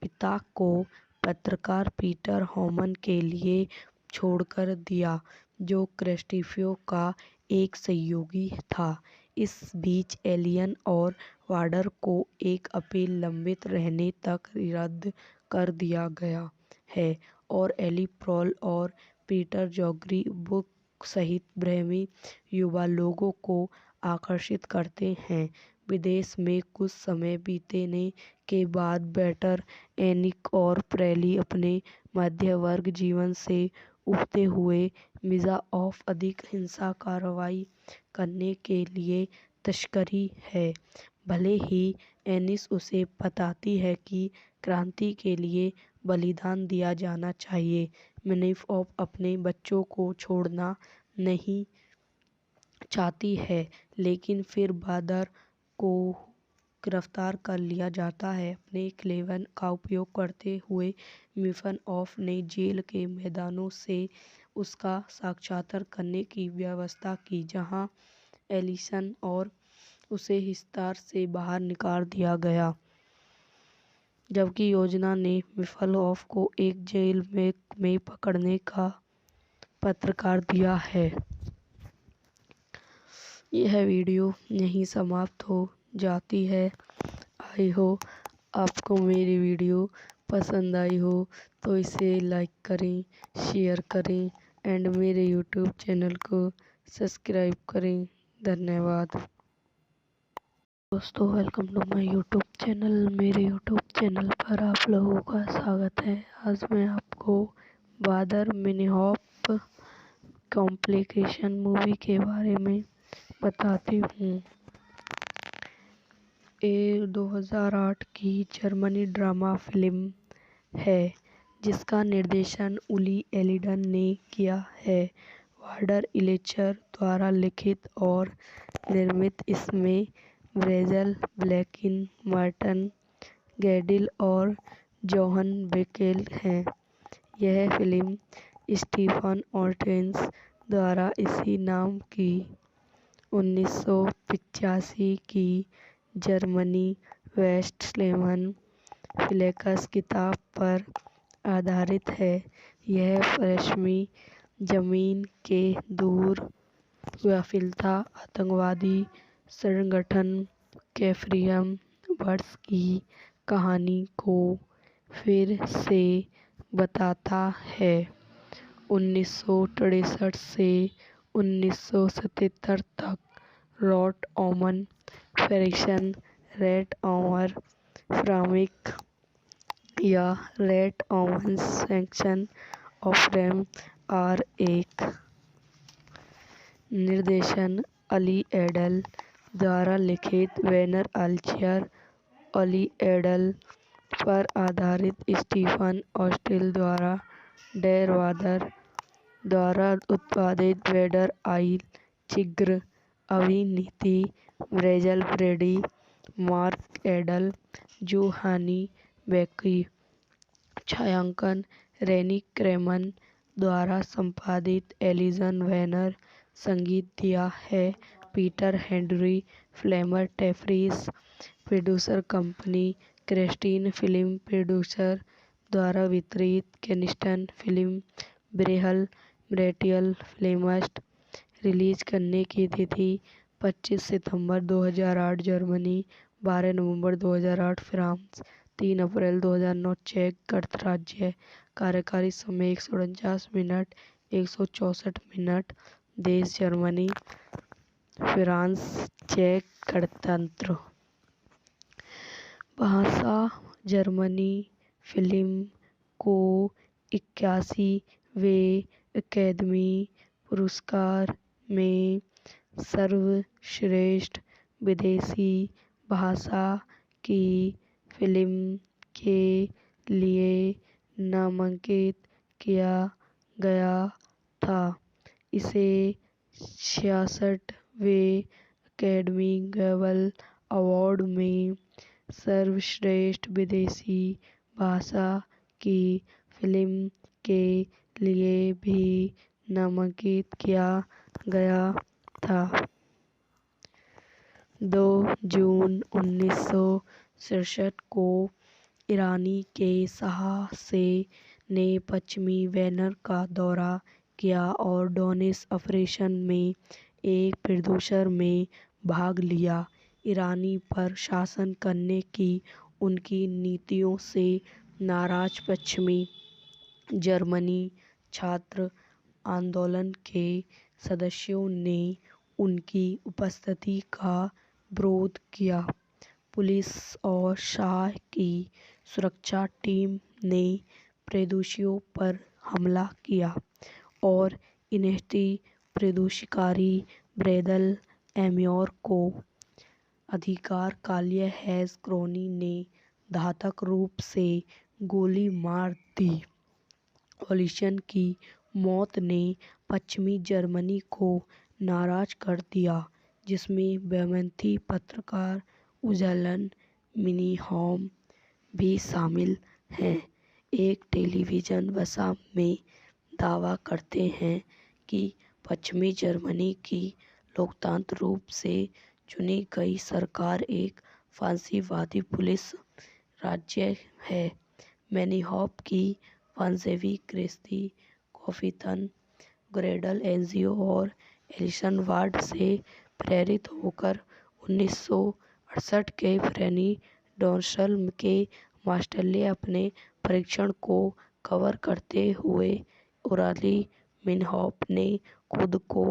पिता को पत्रकार पीटर होमन के लिए छोड़कर दिया, जो क्रिस्टोफर का एक सहयोगी था। इस बीच एलियन और वार्डर को एक अपील लंबित रहने तक रद्द कर दिया गया है और एली प्रोल और पीटर जॉगरी बुक सहित ब्रह्मी युवा लोगों को आकर्षित करते हैं। विदेश में कुछ समय बीतने के बाद बेटर, एनिक और प्रेली अपने मध्य वर्ग जीवन से उबते हुए मिजा ऑफ अधिक हिंसा कार्रवाई करने के लिए तस्करी है। भले ही एनिस उसे बताती है कि क्रांति के लिए बलिदान दिया जाना चाहिए, मिनीफ ऑफ अपने बच्चों को छोड़ना नहीं चाहती है, लेकिन फिर बादर को गिरफ्तार कर लिया जाता है। अपने क्लेवन का उपयोग करते हुए मिफन ऑफ ने जेल के मैदानों से उसका साक्षात्कार करने की व्यवस्था की, जहां एलिसन और उसे हिस्सार से बाहर निकाल दिया गया, जबकि योजना ने मिफल ऑफ को एक जेल में पकड़ने का पत्रकार दिया है। यह वीडियो यहीं समाप्त हो जाती है। आई हो आपको मेरी वीडियो पसंद आई हो तो इसे लाइक करें, शेयर करें एंड मेरे यूट्यूब चैनल को सब्सक्राइब करें। धन्यवाद दोस्तों, welcome to my YouTube channel. मेरे यूट्यूब चैनल पर आप लोगों का स्वागत है। आज मैं आपको बादर मिनीहॉफ कॉम्प्लिकेशन मूवी के बारे में बताती हूँ। ये 2008 की जर्मनी ड्रामा फिल्म है जिसका निर्देशन उली एलिडन ने किया है। वार्डर इलेचर द्वारा लिखित और निर्मित इसमें ब्रेजल, ब्लैकिन, मार्टन गैडिल और जोहन बेकेल हैं। यह फिल्म स्टीफन ऑर्टेंस द्वारा इसी नाम की 1985 की जर्मनी वेस्टस्लेमन फ्लेक्स किताब पर आधारित है। यह पश्चिमी जमीन के दूर गाफिलता आतंकवादी संगठन कैफरियम बर्ड्स की कहानी को फिर से बताता है। 1963 से 1977 तक रॉट ओमन फेरिक्सन रेट ओमर फ्रामिक या रेट ओमन सेक्शन ऑफ रेम आर एक निर्देशन अली एडल द्वारा लिखित वेनर अल्चियर अली एडल पर आधारित स्टीफन ऑस्टिल द्वारा डेर वादर द्वारा उत्पादित वेडर आइल चिग्र अभिनीति ब्रेजल ब्रेडी मार्क एडल जोहानी बेकी छायांकन रेनी क्रेमन द्वारा संपादित एलिसन वेनर संगीत दिया है पीटर हेनरी फ्लेमर टेफ्रिस producer company Christine film producer द्वारा वितरित केनिस्टन फिल्म ब्रेहल ब्रेटियल फ्लेमस्ट रिलीज करने की तिथि 25 सितंबर 2008 जर्मनी 12 नवंबर 2008 फ्रांस 3 अप्रैल 2009 चेक गणराज्य कार्यकारी समय 149 मिनट 164 मिनट देश जर्मनी फ्रांस चेक गणतंत्र भाषा जर्मनी फिल्म को 81वें अकादमी पुरस्कार में सर्वश्रेष्ठ विदेशी भाषा की फिल्म के लिए नामांकित किया गया था। इसे 66वें अकादमी ग्लोबल अवार्ड में सर्वश्रेष्ठ विदेशी भाषा की फिल्म के लिए भी नामांकित किया गया था। 2 जून 1967 को ईरानी के साहसे ने पश्चिमी वेनर का दौरा किया और डोनिस ऑपरेशन में एक प्रोड्यूसर में भाग लिया। ईरानी पर शासन करने की उनकी नीतियों से नाराज पश्चिमी जर्मनी छात्र आंदोलन के सदस्यों ने उनकी उपस्थिति का विरोध किया। पुलिस और शाह की सुरक्षा टीम ने प्रदर्शनकारियों पर हमला किया और इन्हें प्रदर्शनकारी ब्रैदल एम्योर को अधिकार कालिया हैज़ क्रोनी ने घातक रूप से गोली मार दी। ओलिशन की मौत ने पश्चिमी जर्मनी को नाराज कर दिया, जिसमें बेमेंथी पत्रकार उजलन मिनीहॉम भी शामिल हैं। एक टेलीविजन वसा में दावा करते हैं कि पश्चिमी जर्मनी की लोकतांत्रिक रूप से चुनी गई सरकार एक फांसीवादी पुलिस राज्य है। मिनीहॉम की वंशवेली क्रिस्ती कॉफिथन ग्रेडल एनजीओ और एलिसन वार्ड से प्रेरित होकर 1968 के फ्रेनी डोर्सल के मास्टरले अपने परीक्षण को कवर करते हुए ओराली मिनहॉफ ने खुद को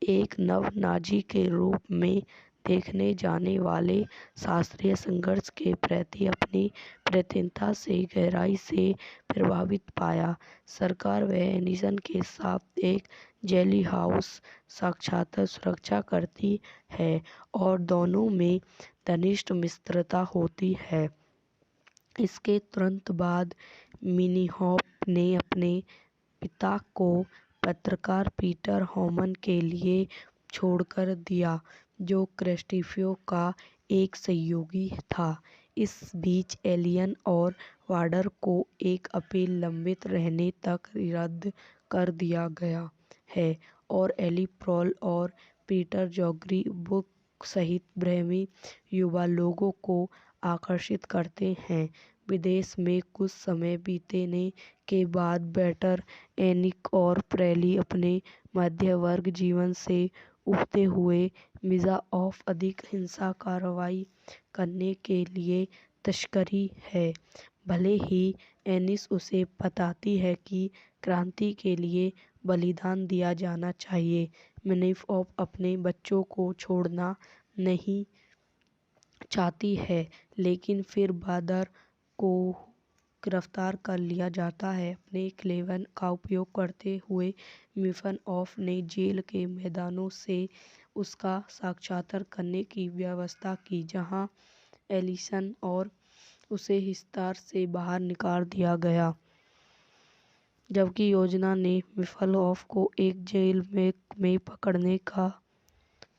एक नव नाजी के रूप में देखने जाने वाले शास्त्रीय संघर्ष के प्रति अपनी प्रतिबद्धता से गहराई से प्रभावित पाया। सरकार व एनिसन के साथ एक जेली हाउस साक्षात सुरक्षा करती है और दोनों में घनिष्ठ मित्रता होती है। इसके तुरंत बाद मिनीहॉफ ने अपने पिता को पत्रकार पीटर होमन के लिए छोड़कर दिया, जो क्रिस्टोफर का एक सहयोगी था। इस बीच एलियन और वार्डर को एक अपील लंबित रहने तक रद्द कर दिया गया है और एली प्रोल और पीटर जॉगरी बुक सहित ब्रह्मी युवा लोगों को आकर्षित करते हैं। विदेश में कुछ समय बीतने के बाद बेटर एनिक और प्रेली अपने मध्य वर्ग जीवन से उबरते हुए मिजा ऑफ अधिक हिंसा कार्रवाई करने के लिए तस्करी है। भले ही एनिस उसे बताती है कि क्रांति के लिए बलिदान दिया जाना चाहिए, मिनीहॉफ अपने बच्चों को छोड़ना नहीं चाहती है, लेकिन फिर बादर को गिरफ्तार कर लिया जाता है। अपने क्लेवन का उपयोग करते हुए मिनीहॉफ ने जेल के मैदानों से उसका साक्षात्कार करने की व्यवस्था की, जहां एलिसन और उसे हिसार से बाहर निकाल दिया गया, जबकि योजना ने मिनीहॉफ को एक जेल में पकड़ने का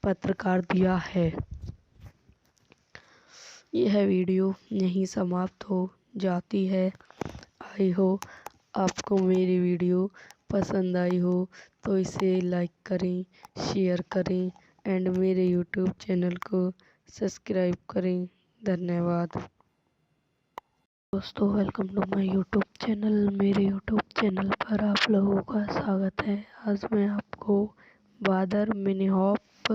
पत्रकार दिया है। यह वीडियो यहीं समाप्त हो जाती है। आई हो आपको मेरी वीडियो पसंद आई हो तो इसे लाइक करें, शेयर करें एंड मेरे यूट्यूब चैनल को सब्सक्राइब करें। धन्यवाद दोस्तों, welcome to my YouTube channel. मेरे यूट्यूब चैनल पर आप लोगों का स्वागत है। आज मैं आपको बादर मिनीहॉफ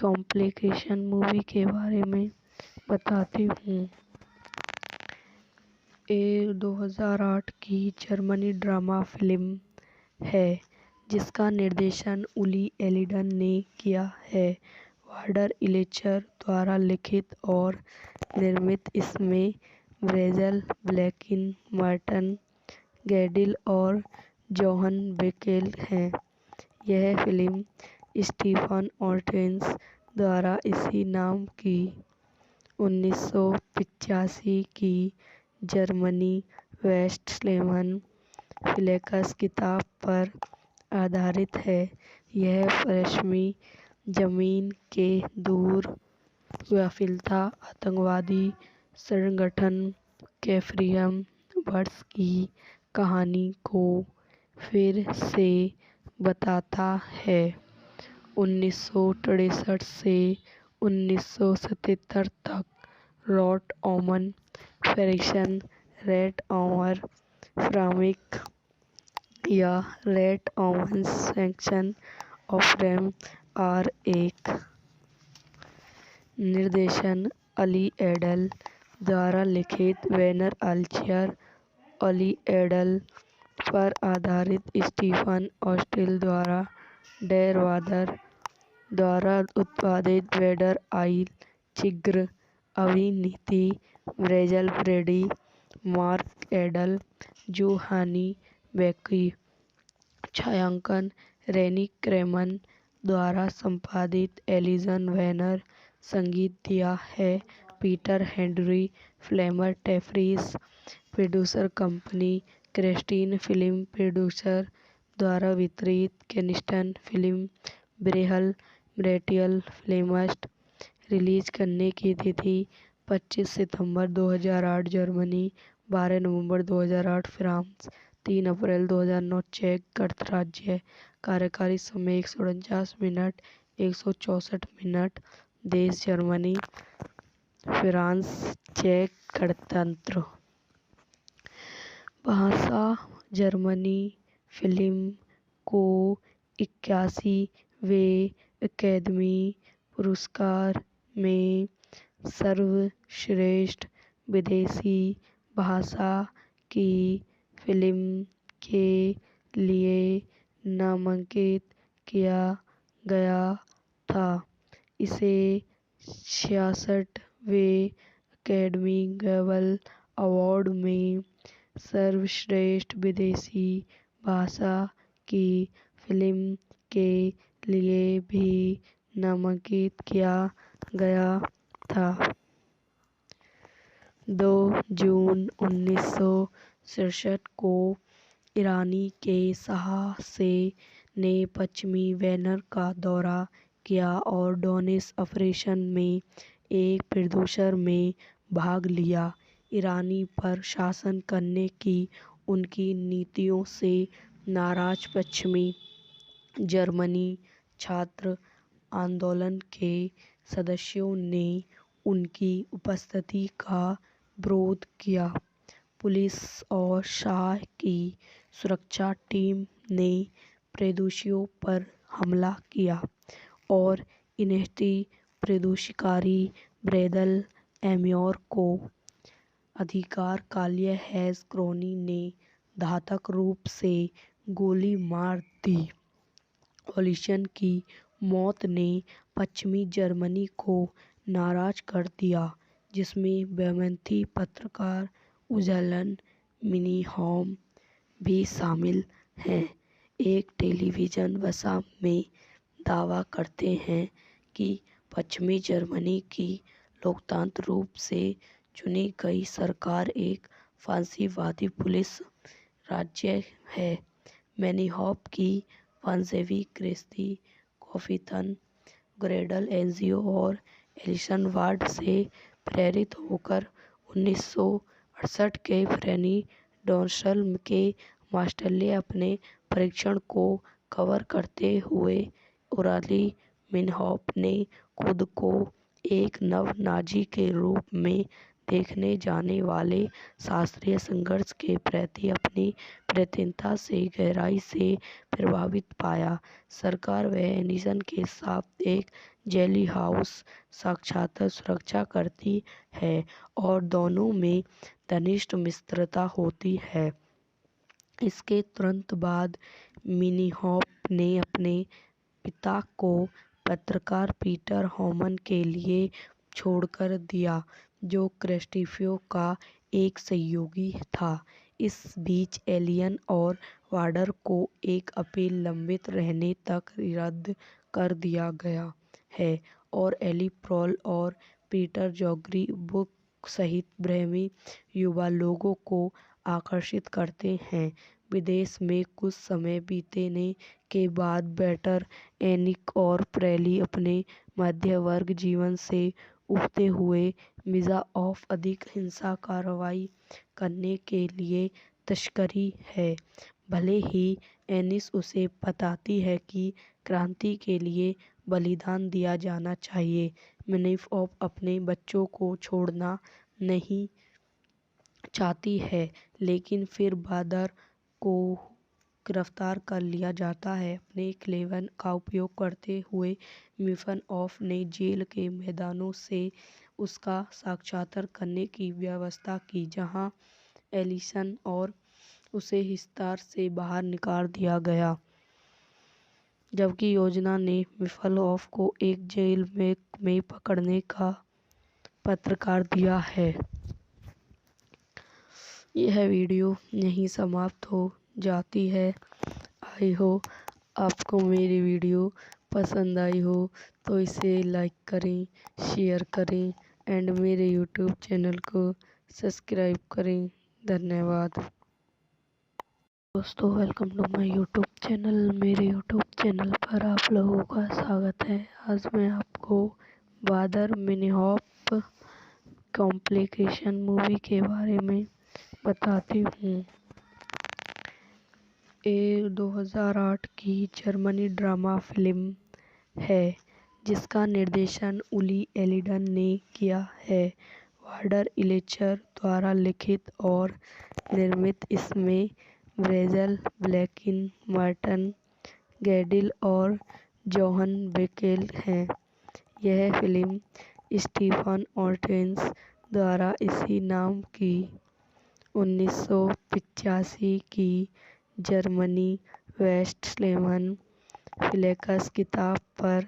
कॉम्प्लिकेशन मूवी के बारे में बताती हूँ। ये 2008 की जर्मनी ड्रामा फिल्म है, जिसका निर्देशन उली एलिडन ने किया है। वार्डर इलेचर द्वारा लिखित और निर्मित इसमें ब्रेजल ब्लैकिन, मार्टन गैडिल और जोहन बेकेल हैं। यह फिल्म स्टीफन ऑर्टेंस द्वारा इसी नाम की 1985 की जर्मनी वेस्टफैलियन फ्लेक्स किताब पर आधारित है। यह पश्चिमी जर्मनी के दूर व्यापिता आतंकवादी संगठन कैफरियम वर्ष की कहानी को फिर से बताता है। 1963 से 1977 तक रॉट ओमन फ्रिक्शन रेट ओवर फ्रामिक या रेट ओमन सेक्शन ऑफ रैम आर एक निर्देशन अली एडल द्वारा लिखित वेनर अल्चियर अली एडल पर आधारित स्टीफन ऑस्टिल द्वारा डेरवादर द्वारा उत्पादित वेडर आइल चिग्र अविनीति ब्रेजल ब्रेडी मार्क एडल जोहानी बेकी छायांकन रेनी क्रेमन द्वारा संपादित एलिसन वैनर संगीत दिया है पीटर हेनरी फ्लेमर टेफ्रिस producer company Christine film producer द्वारा वितरित केनिस्टन फिल्म ब्रेहल ब्रेटियल फ्लेमस्ट रिलीज करने की तिथि 25 सितंबर 2008 जर्मनी 12 नवंबर 2008 फ्रांस 3 अप्रैल 2009 चेक गणराज्य कार्यकारी समय 149 मिनट 164 मिनट देश जर्मनी फ्रांस चेक गणतंत्र भाषा जर्मनी फिल्म को 81वें अकादमी पुरस्कार में सर्वश्रेष्ठ विदेशी भाषा की फिल्म के लिए नामांकित किया गया था। इसे 66वें अकादमी ग्लोबल अवार्ड में सर्वश्रेष्ठ विदेशी भाषा की फिल्म के लिए भी नामांकित किया गया था। 2 जून 1967 को ईरानी के शाह से ने पश्चिमी वेनर का दौरा किया और डोनिस ऑपरेशन में एक प्रोड्यूसर में भाग लिया। ईरानी पर शासन करने की उनकी नीतियों से नाराज पश्चिमी जर्मनी छात्र आंदोलन के सदस्यों ने उनकी उपस्थिति का विरोध किया। पुलिस और शाह की सुरक्षा टीम ने प्रदर्शनकारियों पर हमला किया और इन्हें प्रदर्शनकारी ब्रेदल एम्योर को अधिकार काल्य हैज़ क्रोनी ने घातक रूप से गोली मार दी। ओलिशन की मौत ने पश्चिमी जर्मनी को नाराज कर दिया, जिसमें बेमेंथी पत्रकार उज़लन मिनीहॉम भी शामिल हैं। एक टेलीविजन बसा में दावा करते हैं कि पश्चिमी जर्मनी की लोकतांत्रिक रूप से चुनी गई सरकार एक फांसीवादी पुलिस राज्य है। मिनीहॉम की वंशवेली क्रिस्ती कॉफिथन ग्रेडल एनजीओ और एलिसन वार्ड से प्रेरित होकर 1968 के फ्रेनी डोनसल के मास्टरले अपने परीक्षण को कवर करते हुए ओराली मिन्हॉफ ने खुद को एक नव नाजी के रूप में देखने जाने वाले शास्त्रीय संघर्ष के प्रति अपनी प्रतिबद्धता से गहराई से प्रभावित पाया। सरकार व एलिसन के साथ एक जेली हाउस साक्षात सुरक्षा करती है और दोनों में घनिष्ठ मित्रता होती है। इसके तुरंत बाद मिनीहॉफ ने अपने पिता को पत्रकार पीटर हॉमन के लिए छोड़कर दिया, जो क्रिस्टीफियो का एक सहयोगी था। इस बीच एलियन और वार्डर को एक अपील लंबित रहने तक रद्द कर दिया गया है और एली प्रोल और पीटर जॉगरी बुक सहित ब्रह्मी युवा लोगों को आकर्षित करते हैं। विदेश में कुछ समय बीतने के बाद बेटर एनिक और प्रेली अपने मध्य वर्ग जीवन से उबरते हुए मिजा ऑफ अधिक हिंसा कार्रवाई करने के लिए तस्करी है। भले ही एनिस उसे बताती है कि क्रांति के लिए बलिदान दिया जाना चाहिए, मिनीहॉफ अपने बच्चों को छोड़ना नहीं चाहती है, लेकिन फिर बादर को गिरफ्तार कर लिया जाता है। अपने क्लेवन का उपयोग करते हुए मिनीहॉफ ने जेल के मैदानों से उसका साक्षात्कार करने की व्यवस्था की, जहां एलिसन और उसे हिसार से बाहर निकाल दिया गया, जबकि योजना ने मिफलोफ को एक जेल में पकड़ने का पत्रकार दिया है। यह वीडियो यहीं समाप्त हो जाती है। आई हो आपको मेरी वीडियो पसंद आई हो तो इसे लाइक करें, शेयर करें एंड मेरे यूट्यूब चैनल को सब्सक्राइब करें। धन्यवाद दोस्तों, welcome to my YouTube channel. मेरे यूट्यूब चैनल पर आप लोगों का स्वागत है। आज मैं आपको बादर मिनिहॉफ कॉम्प्लिकेशन मूवी के बारे में बताती हूँ। ये 2008 की जर्मनी ड्रामा फिल्म है जिसका निर्देशन उली एलिडन ने किया है। वाल्टर इलेचर द्वारा लिखित और निर्मित इसमें ब्रेजल, ब्लैकिन, मार्टन गैडिल और जोहन बेकेल हैं। यह फिल्म स्टीफन ऑर्टेंस द्वारा इसी नाम की 1985 की जर्मनी वेस्टस्लेमन फ्लेक्स किताब पर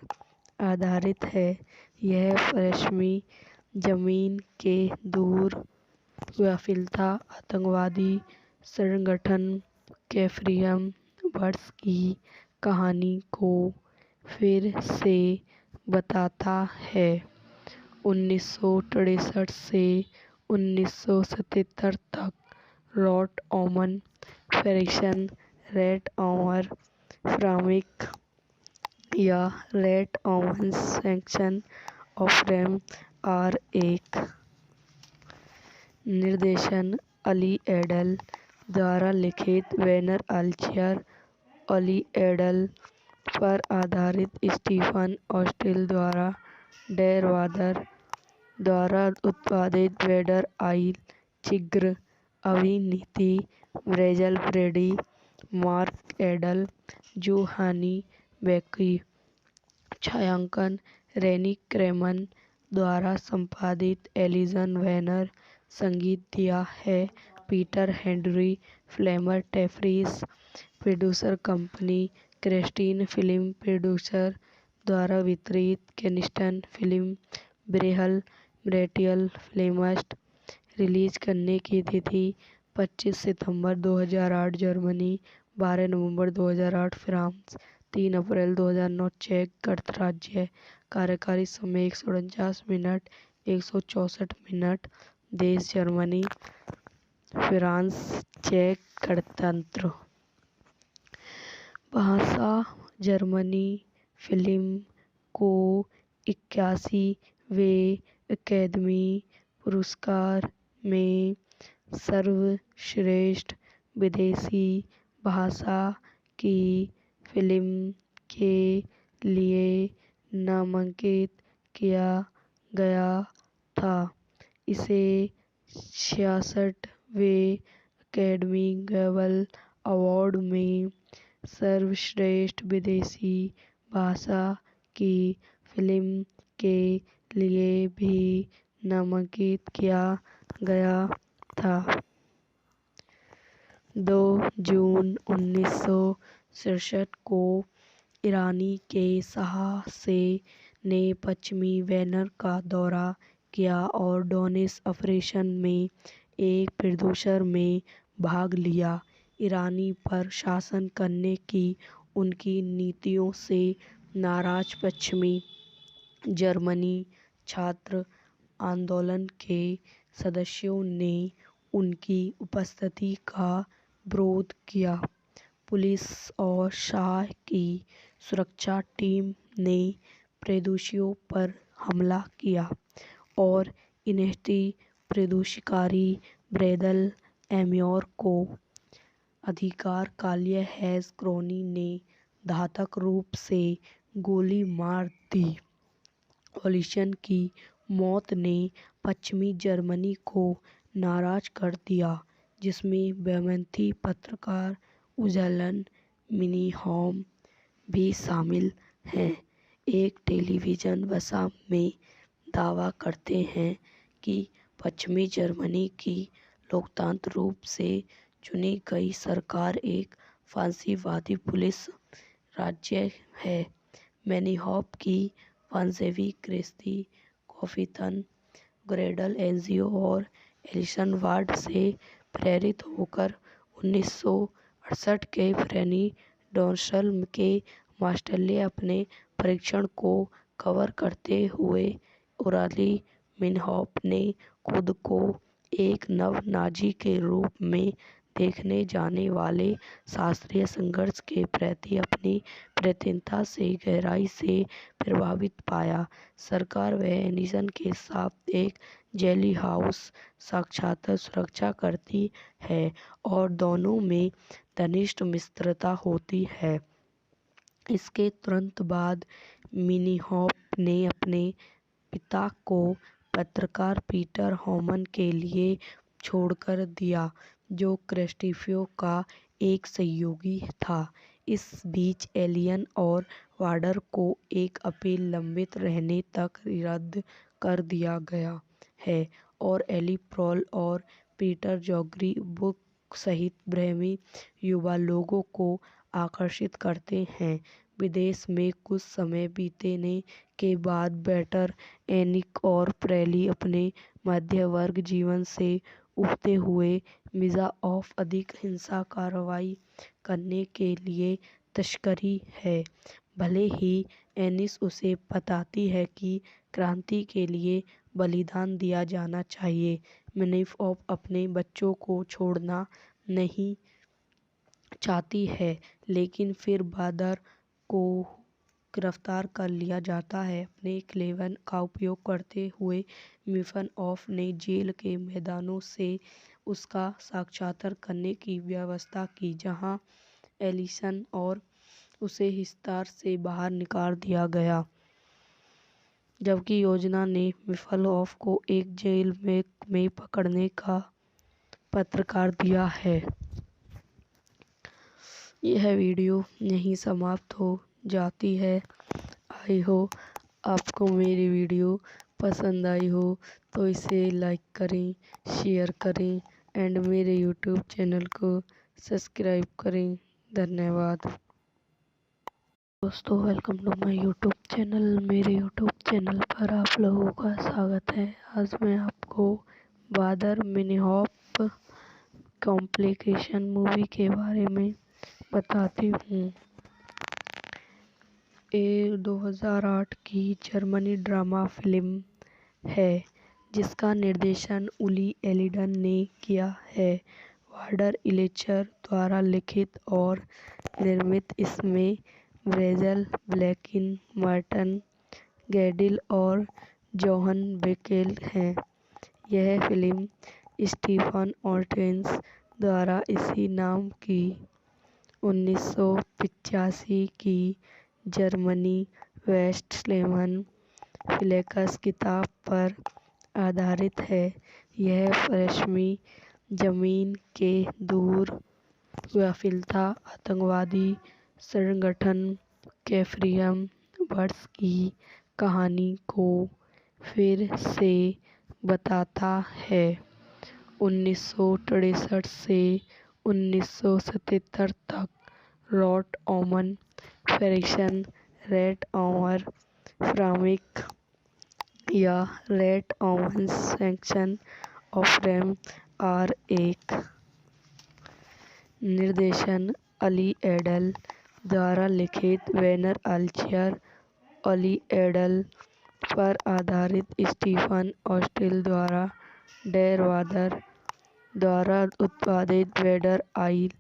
आधारित है। यह पश्चिमी जमीन के दूर वाफिलता आतंकवादी संगठन कैफ्रियम बर्ड्स की कहानी को फिर से बताता है। 1963 से 1977 तक रॉट ओमन फ्रिक्शन रेट ओमर फ्रामिक या रेट ओमन सेक्शन ऑफ रैम आर एक निर्देशन अली एडल द्वारा लिखित वेनर अल्चियर अली एडल पर आधारित स्टीफन ऑस्टिल द्वारा डेर वादर द्वारा उत्पादित वेडर आइल चिग्र अभिनीति ब्रेजल ब्रेडी मार्क एडल जोहानी बेकी छायांकन रेनी क्रेमन द्वारा संपादित एलिसन वेनर संगीत दिया है पीटर हेनरी फ्लेमर टेफ्रिस producer company Christine film producer द्वारा वितरित केनिस्टन फिल्म ब्रेहल ब्रेटियल फ्लेमस्ट रिलीज करने की तिथि 25 सितंबर 2008 जर्मनी 12 नवंबर 2008 फ्रांस 3 अप्रैल 2009 चेक गणराज्य कार्यकारी समय 149 मिनट 164 मिनट देश जर्मनी फ्रांस चेक गणतंत्र भाषा जर्मनी फिल्म को 81वें अकादमी पुरस्कार में सर्वश्रेष्ठ विदेशी भाषा की फिल्म के लिए नामांकित किया गया था। इसे 66वें अकादमी ग्लोबल अवार्ड में सर्वश्रेष्ठ विदेशी भाषा की फिल्म के लिए भी नामांकित किया गया था। 2 जून 1967 को ईरानी के शाह से ने पश्चिमी वेनर का दौरा किया और डोनिस ऑपरेशन में एक प्रोड्यूसर में भाग लिया। ईरानी पर शासन करने की उनकी नीतियों से नाराज पश्चिमी जर्मनी छात्र आंदोलन के सदस्यों ने उनकी उपस्थिति का विरोध किया। पुलिस और शाह की सुरक्षा टीम ने प्रदर्शनकारियों पर हमला किया और इन्हें प्रदर्शनकारी ब्रेदल एम्योर को अधिकार काल्य हैस क्रोनी ने घातक रूप से गोली मार दी। ओलिशन की मौत ने पश्चिमी जर्मनी को नाराज कर दिया, जिसमें बेमेंथी पत्रकार उजलन मिनीहॉम भी शामिल हैं। एक टेलीविजन वसा में दावा करते हैं कि पश्चिमी जर्मनी की लोकतांत्रिक रूप से चुनी गई सरकार एक फांसीवादी पुलिस राज्य है। मैनीहॉफ की वंशवें क्रिस्टी कॉफिथन ग्रेडल एनजीओ और एलिसन वार्ड से प्रेरित होकर 1968 के प्रेसिडेंशियल के मास्टरले अपने परीक्षण को कवर करते हुए ओराली मिनहॉफ ने खुद को एक नव नाजी के रूप में देखने जाने वाले शास्त्रीय संघर्ष के प्रति अपनी प्रतिबद्धता से गहराई से प्रभावित पाया। सरकार व एनिसन के साथ एक जेली हाउस साक्षात सुरक्षा करती है और दोनों में घनिष्ठ मित्रता होती है। इसके तुरंत बाद मिनीहॉफ ने अपने पिता को पत्रकार पीटर होमन के लिए छोड़कर दिया, जो क्रिस्टीफो का एक सहयोगी था। इस बीच एलियन और वार्डर को एक अपील लंबित रहने तक रद्द कर दिया गया है और एली प्रोल और पीटर जॉगरी बुक सहित ब्रह्मी युवा लोगों को आकर्षित करते हैं। विदेश में कुछ समय बीतने के बाद बेटर एनिक और प्रेली अपने मध्य वर्ग जीवन से उबरते हुए मिजा ऑफ अधिक हिंसा कार्रवाई करने के लिए तस्करी है। भले ही एनिस उसे बताती है कि क्रांति के लिए बलिदान दिया जाना चाहिए, मिनीहॉफ अपने बच्चों को छोड़ना नहीं चाहती है, लेकिन फिर बादर को गिरफ्तार कर लिया जाता है। अपने क्लेवन का उपयोग करते हुए मिनीहॉफ ने जेल के मैदानों से उसका साक्षात्कार करने की व्यवस्था की, जहां एलिसन और उसे हिस्सार से बाहर निकाल दिया गया, जबकि योजना ने मिनीहॉफ को एक जेल में पकड़ने का पत्रकार दिया है। यह वीडियो यहीं समाप्त हो जाती है। आई हो आपको मेरी वीडियो पसंद आई हो तो इसे लाइक करें, शेयर करें एंड मेरे यूट्यूब चैनल को सब्सक्राइब करें। धन्यवाद दोस्तों, welcome to my YouTube channel. मेरे यूट्यूब चैनल पर आप लोगों का स्वागत है। आज मैं आपको बादर मिनीहॉफ कॉम्प्लिकेशन मूवी के बारे में बताती हूँ। ये 2008 की जर्मनी ड्रामा फिल्म है जिसका निर्देशन उली एलिडन ने किया है। वार्डर इलेचर द्वारा लिखित और निर्मित इसमें ब्रेजल, ब्लैकिन, मार्टन गैडिल और जोहन बेकेल हैं। यह फिल्म स्टीफन ऑर्टेंस द्वारा इसी नाम की 1985 की जर्मनी वेस्टस्लेमन फ्लेक्स किताब पर आधारित है। यह पश्चिमी जमीन के दूर गाफिलता आतंकवादी संगठन कैफरियम बर्ड्स की कहानी को फिर से बताता है। 1963 से 1977 तक रॉट ओमन फेरिक्सन रेट ओमर फ्रामिक या रेट ओमन सेक्शन ऑफ रेम आर एक निर्देशन अली एडल द्वारा लिखित वेनर अल्चियर अली एडल पर आधारित स्टीफन ऑस्टिल द्वारा डेर वादर द्वारा उत्पादित वेडर आइल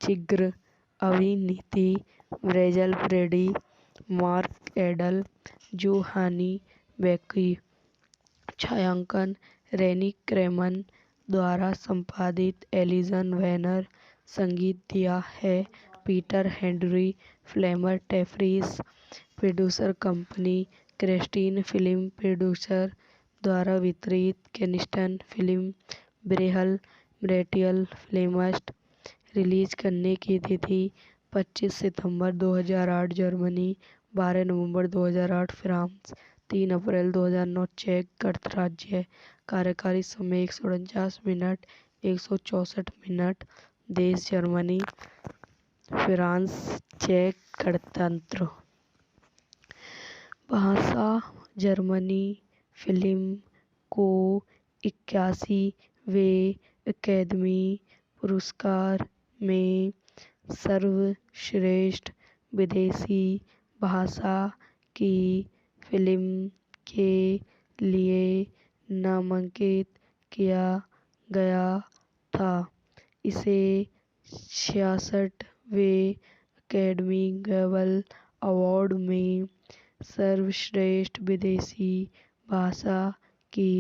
चिग्र अभिनीति ब्रेजल ब्रेडी मार्क एडल जोहानी बेकी छायांकन रेनी क्रेमन द्वारा संपादित एलिसन वेनर संगीत दिया है पीटर हेनरी फ्लेमर टेफ्रिस producer company Christine film producer द्वारा वितरित केनिस्टन फिल्म ब्रेहल ब्रेटियल फ्लेमस्ट रिलीज करने की तिथि 25 सितंबर 2008 जर्मनी 12 नवंबर 2008 फ्रांस 3 अप्रैल 2009 चेक गणराज्य कार्यकारी समय 149 मिनट 164 मिनट देश जर्मनी, फ्रांस, चेक गणतंत्र। भाषा जर्मनी। फिल्म को 81वें अकादमी पुरस्कार में सर्वश्रेष्ठ विदेशी भाषा की फिल्म के लिए नामांकित किया गया था। इसे 66वें अकादमी ग्लोबल अवार्ड में सर्वश्रेष्ठ विदेशी भाषा की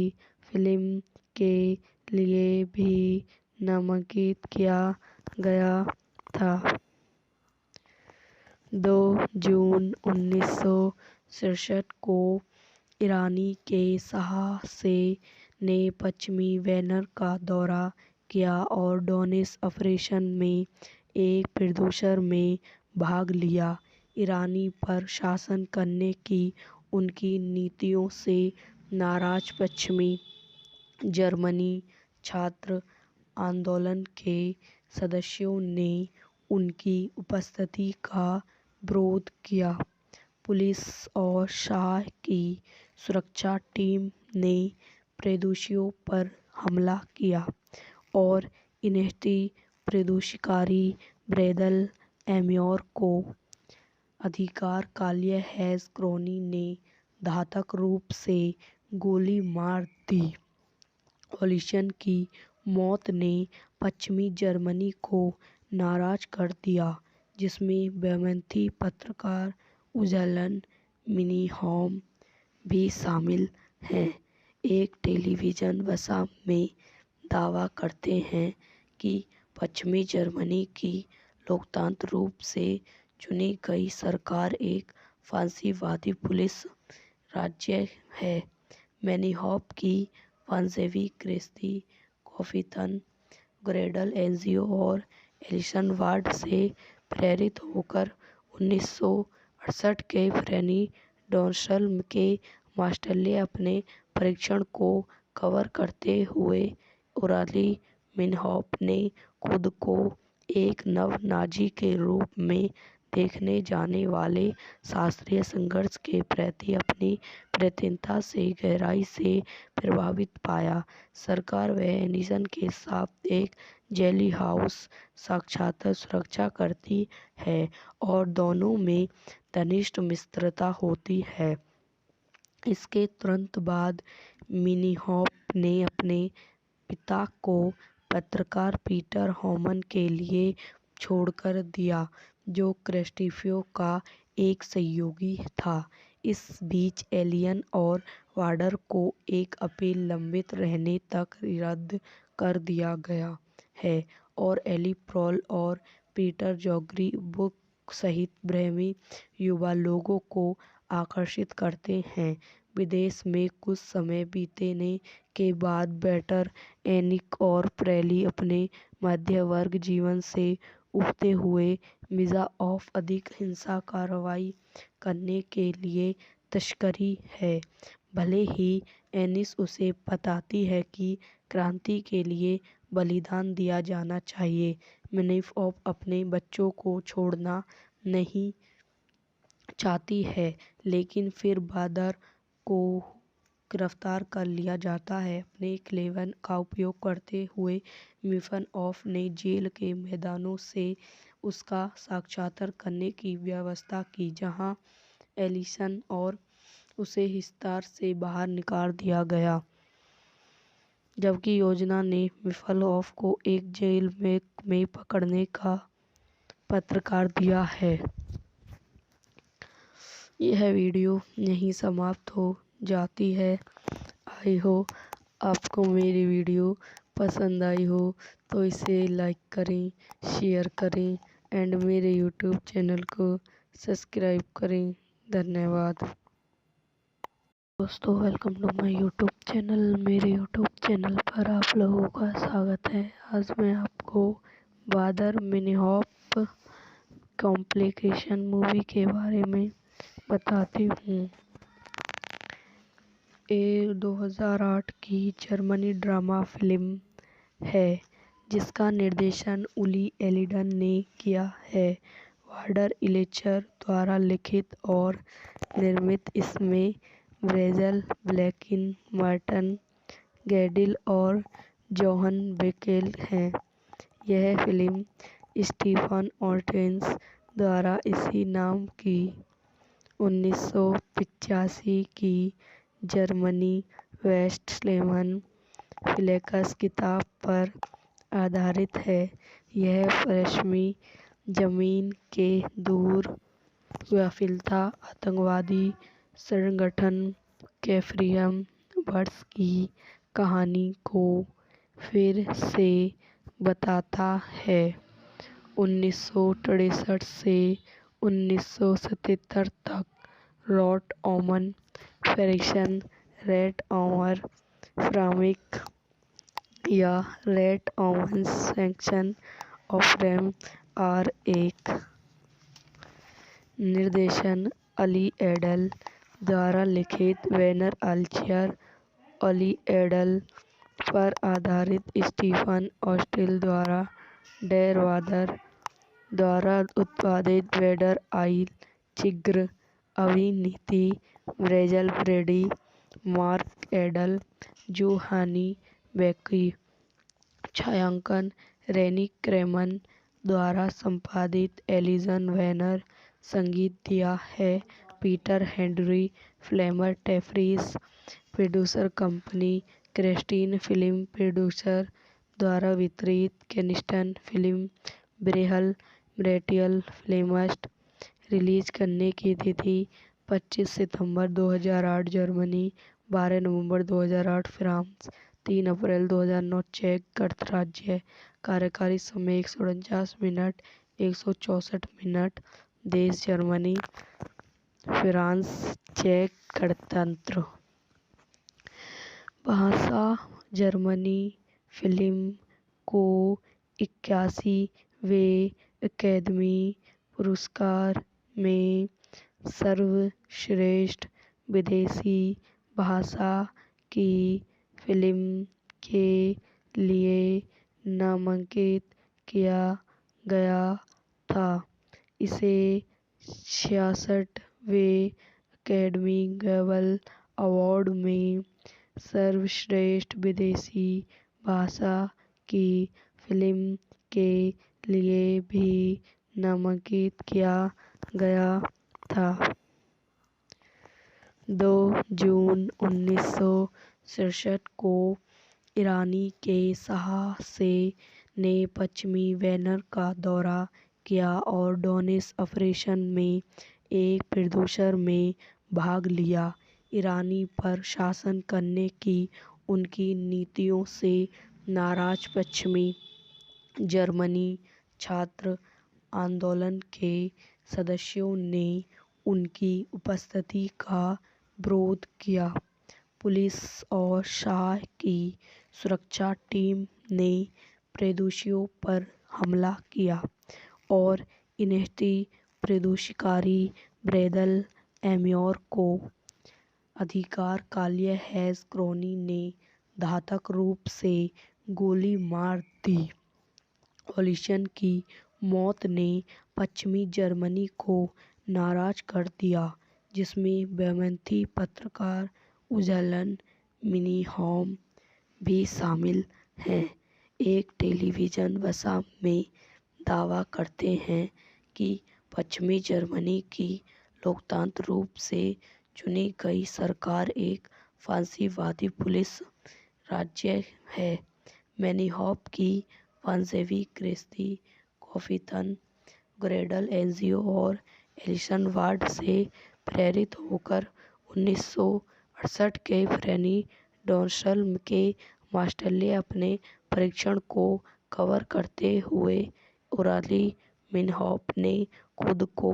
फिल्म के लिए भी नामांकित किया गया था। 2 जून 1967 को ईरानी के शाह ने पश्चिमी वेनर का दौरा किया और डोनिस ऑपरेशन में एक प्रोड्यूसर में भाग लिया। ईरानी पर शासन करने की उनकी नीतियों से नाराज पश्चिमी जर्मनी छात्र आंदोलन के सदस्यों ने उनकी उपस्थिति का विरोध किया। पुलिस और शाह की सुरक्षा टीम ने प्रदर्शनकारियों पर हमला किया और इन्हें प्रदर्शनकारी ब्रैडल एम्योर को अधिकार काल्य हैस क्रोनी ने घातक रूप से गोली मार दी। ओलिशन की मौत ने पश्चिमी जर्मनी को नाराज कर दिया, जिसमें वामपंथी पत्रकार उज़लन मिनीहॉफ भी शामिल हैं। एक टेलीविजन भाषा में दावा करते हैं कि पश्चिमी जर्मनी की लोकतांत्रिक रूप से चुनी गई सरकार एक फांसीवादी पुलिस राज्य है। मिनीहॉफ की वंशावली क्रिस्ती कॉफिथन ग्रेडल एनजीओ और एलिसन वार्ड से प्रेरित होकर 1968 के फ्रेनी डोनसल के मास्टरले अपने परीक्षण को कवर करते हुए ओराली मिन्होफ ने खुद को एक नव नाजी के रूप में देखने जाने वाले शास्त्रीय संघर्ष के प्रति अपनी प्रतिबद्धता से गहराई से प्रभावित पाया। सरकार व एलिसन के साथ एक जेली हाउस साक्षात सुरक्षा करती है और दोनों में घनिष्ठ मित्रता होती है। इसके तुरंत बाद मिनीहॉफ ने अपने पिता को पत्रकार पीटर होमन के लिए छोड़कर दिया, जो क्रिस्टोफर का एक सहयोगी था। इस बीच एलियन और वार्डर को एक अपील लंबित रहने तक रद्द कर दिया गया है और एली प्रोल और पीटर जोग्री बुक सहित ब्रह्मी युवा लोगों को आकर्षित करते हैं। विदेश में कुछ समय बीतने के बाद बेटर एनिक और प्रेली अपने मध्य वर्ग जीवन से उबरते हुए मिजा ऑफ अधिक हिंसा कार्रवाई करने के लिए तस्करी है। भले ही एनिस उसे बताती है कि क्रांति के लिए बलिदान दिया जाना चाहिए, मिनीहॉफ अपने बच्चों को छोड़ना नहीं चाहती है, लेकिन फिर बादर को गिरफ्तार कर लिया जाता है। अपने क्लेवन का उपयोग करते हुए मिनीहॉफ ने जेल के मैदानों से उसका साक्षात्कार करने की व्यवस्था की, जहां एलिसन और उसे हिसार से बाहर निकाल दिया गया, जबकि योजना ने मिनीहॉफ को एक जेल में पकड़ने का पत्रकार दिया है। यह वीडियो यहीं समाप्त हो जाती है। आई हो आपको मेरी वीडियो पसंद आई हो तो इसे लाइक करें, शेयर करें एंड मेरे यूट्यूब चैनल को सब्सक्राइब करें। धन्यवाद दोस्तों, welcome to my YouTube channel. मेरे यूट्यूब चैनल पर आप लोगों का स्वागत है। आज मैं आपको बादर मिनीहॉफ कॉम्प्लिकेशन मूवी के बारे में बताती हूँ। ये 2008 की जर्मनी ड्रामा फिल्म है, जिसका निर्देशन उली एलिडन ने किया है। वार्डर इलेचर द्वारा लिखित और निर्मित इसमें ब्रेजल, ब्लैकिन, मार्टन गैडिल और जोहन बेकेल हैं। यह फिल्म स्टीफन ऑर्टेंस द्वारा इसी नाम की 1985 की जर्मनी वेस्टस्लेमन फ्लेक्स किताब पर आधारित है। यह पश्चिमी जमीन के दूर व्यापिलता आतंकवादी संगठन कैफरियम बर्ड्स की कहानी को फिर से बताता है। 1963 से 1977 तक रॉट ओमन फेरिक्सन रेट ऑमर फ्रामिक या रेट ओमन सेक्शन ऑफ रैम आर एक निर्देशन अली एडल द्वारा लिखित वेनर अल्चियर अली एडल पर आधारित स्टीफन ऑस्टिल द्वारा डेर वादर द्वारा उत्पादित वेडर आइल चिग्र अभिनीति ब्रेजल ब्रेडी मार्क एडल जोहानी बेकी छायांकन रेनी क्रेमन द्वारा संपादित एलिसन वेनर संगीत दिया है पीटर हेनरी फ्लेमर टेफ्रिस producer company Christine film producer द्वारा वितरित केनिस्टन फिल्म ब्रेहल ब्रेटियल फ्लेमस्ट रिलीज करने की तिथि 25 सितंबर 2008 जर्मनी 12 नवंबर 2008 फ्रांस 3 अप्रैल 2009 चेक गणराज्य कार्यकारी समय 149 मिनट 164 मिनट देश जर्मनी फ्रांस चेक गणतंत्र भाषा जर्मनी फिल्म को 81वें अकादमी पुरस्कार में सर्वश्रेष्ठ विदेशी भाषा की फिल्म के लिए नामांकित किया गया था। इसे 66वें अकादमी ग्लोबल अवार्ड में सर्वश्रेष्ठ विदेशी भाषा की फिल्म के लिए भी नामांकित किया गया था। 2 जून 1967 को ईरानी के साहसे ने पश्चिमी वेनर का दौरा किया और डोनिस ऑपरेशन में एक प्रोड्यूसर में भाग लिया। ईरानी पर शासन करने की उनकी नीतियों से नाराज पश्चिमी जर्मनी छात्र आंदोलन के सदस्यों ने उनकी उपस्थिति का विरोध किया। पुलिस और शाह की सुरक्षा टीम ने प्रदर्शनकारियों पर हमला किया और इन्हें प्रदर्शनकारी ब्रेदल एम्योर को अधिकार काल्य हैज़ क्रोनी ने घातक रूप से गोली मार दी। ओलिशन की मौत ने पश्चिमी जर्मनी को नाराज कर दिया, जिसमें वामपंथी पत्रकार उज़लन मिनीहॉम भी शामिल हैं। एक टेलीविजन भाषण में दावा करते हैं कि पश्चिमी जर्मनी की लोकतांत्रिक रूप से चुनी गई सरकार एक फांसीवादी पुलिस राज्य है। मिनीहॉफ की वंशवें क्रिस्ती कॉफिथन ग्रेडल एनजीओ और एलिसन वार्ड से प्रेरित होकर 1968 के फ्रेनी डोनसल के मास्टरले अपने परीक्षण को कवर करते हुए उराली मिन्हॉफ ने खुद को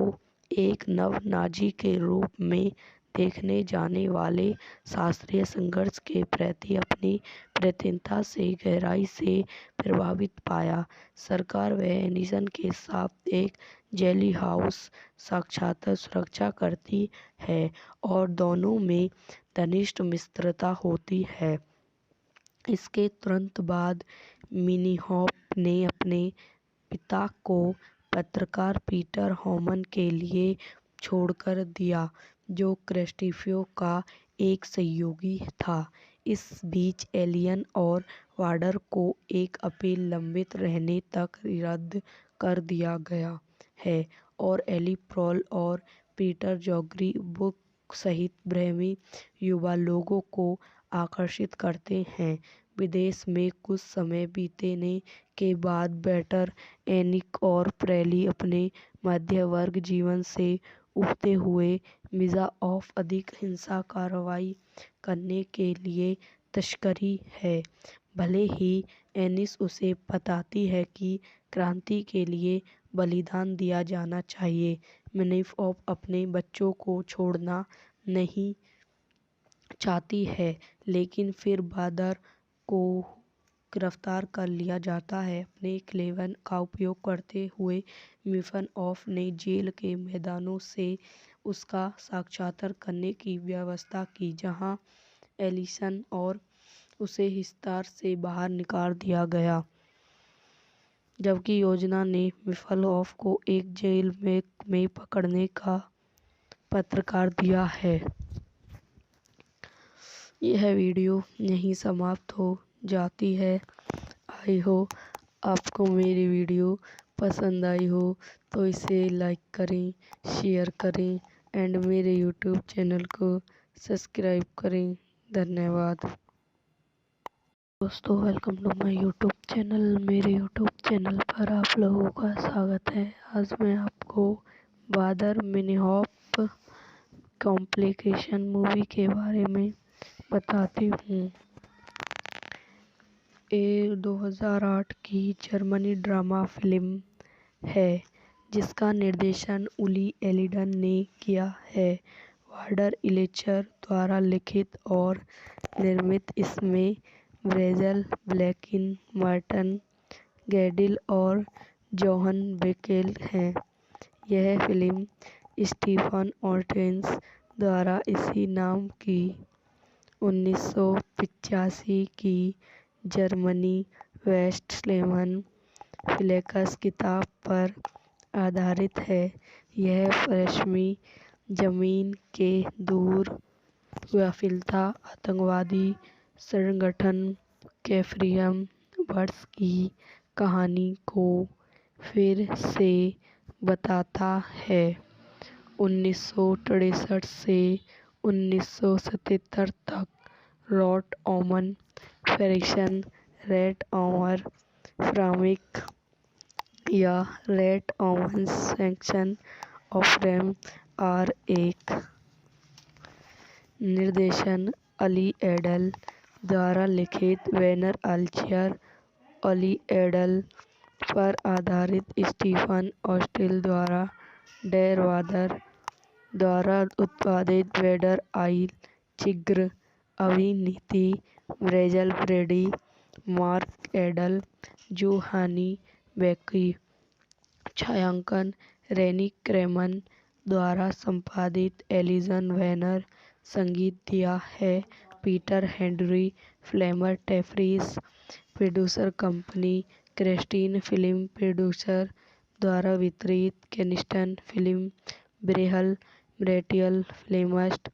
एक नव नाजी के रूप में देखने जाने वाले शास्त्रीय संघर्ष के प्रति अपनी प्रतिबद्धता से गहराई से प्रभावित पाया। सरकार व एलिसन के साथ एक जेली हाउस साक्षात सुरक्षा करती है और दोनों में घनिष्ठ मित्रता होती है। इसके तुरंत बाद मिनीहॉफ ने अपने पिता को पत्रकार पीटर होमन के लिए छोड़कर दिया, जो क्रिस्टोफर का एक सहयोगी था। इस बीच एलियन और वार्डर को एक अपील लंबित रहने तक रद्द कर दिया गया है और एली प्रॉल और पीटर जॉर्गी बुक सहित ब्रह्मी युवा लोगों को आकर्षित करते हैं। विदेश में कुछ समय बीतने के बाद बेटर, एनिक और प्रेली अपने मध्य वर्ग जीवन से उबरते हुए मिजा ऑफ अधिक हिंसा कार्रवाई करने के लिए तस्करी है। भले ही एनिस उसे बताती है कि क्रांति के लिए बलिदान दिया जाना चाहिए, मिनीफ ऑफ अपने बच्चों को छोड़ना नहीं चाहती है, लेकिन फिर बादर को गिरफ्तार कर लिया जाता है। अपने क्लेवन का उपयोग करते हुए मिफन ऑफ ने जेल के मैदानों से उसका साक्षात्कार करने की व्यवस्था की, जहां एलिसन और उसे हिस्सार से बाहर निकाल दिया गया, जबकि योजना ने मिफल ऑफ को एक जेल में पकड़ने का पत्रकार दिया है। यह वीडियो यहीं समाप्त हो जाती है। आई हो आपको मेरी वीडियो पसंद आई हो तो इसे लाइक करें, शेयर करें एंड मेरे यूट्यूब चैनल को सब्सक्राइब करें। धन्यवाद दोस्तों, welcome to my YouTube channel. मेरे यूट्यूब चैनल पर आप लोगों का स्वागत है। आज मैं आपको बादर मिनीहॉफ कॉम्प्लिकेशन मूवी के बारे में बताती हूँ। ये 2008 की जर्मनी ड्रामा फिल्म है जिसका निर्देशन उली एलिडन ने किया है। वार्डर इलेचर द्वारा लिखित और निर्मित इसमें ब्रेजल, ब्लैकिन, मार्टन गैडिल और जोहन बेकेल हैं। यह फिल्म स्टीफन ऑर्टेंस द्वारा इसी नाम की 1985 की जर्मनी वेस्टफैलियन फ्लेक्स किताब पर आधारित है। यह पश्चिमी जमीन के दूर वाफिलता आतंकवादी संगठन कैफरियम बर्ड्स की कहानी को फिर से बताता है। 1963 से 1977 तक रॉट ओमन फेरिक्सन रेट ओमर फ्रामिक या रेट ओमन सेक्शन ऑफ रेम आर एक निर्देशन अली एडल द्वारा लिखित वेनर अल्चियर अली एडल पर आधारित स्टीफन ऑस्टिल द्वारा डेर वादर द्वारा उत्पादित वेडर आइल चिग्र अभिनीति ब्रेजल ब्रेडी मार्क एडल जोहानी बेकी छायांकन रेनी क्रेमन द्वारा संपादित एलिसन वेनर संगीत दिया है पीटर हेनरी फ्लेमर टेफ्रिस producer company Christine film producer द्वारा वितरित केनिस्टन फिल्म ब्रेहल ब्रेटियल फ्लेमस्ट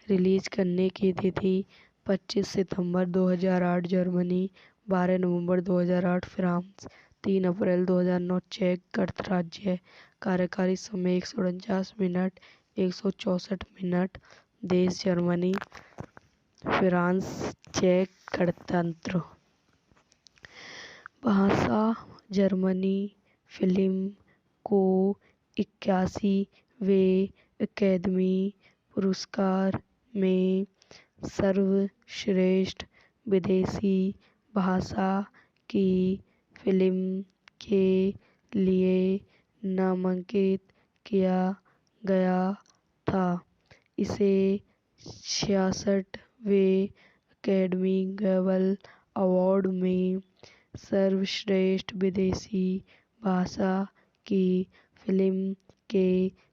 रिलीज करने की तिथि 25 सितंबर 2008 जर्मनी 12 नवंबर 2008 फ्रांस 3 अप्रैल 2009 चेक गणराज्य कार्यकारी समय 149 मिनट 164 मिनट देश जर्मनी फ्रांस चेक गणतंत्र भाषा जर्मनी फिल्म को 81वें अकादमी पुरस्कार में सर्वश्रेष्ठ विदेशी भाषा की फिल्म के लिए नामांकित किया गया था। इसे 66वें अकादमी ग्लोबल अवार्ड में सर्वश्रेष्ठ विदेशी भाषा की फिल्म के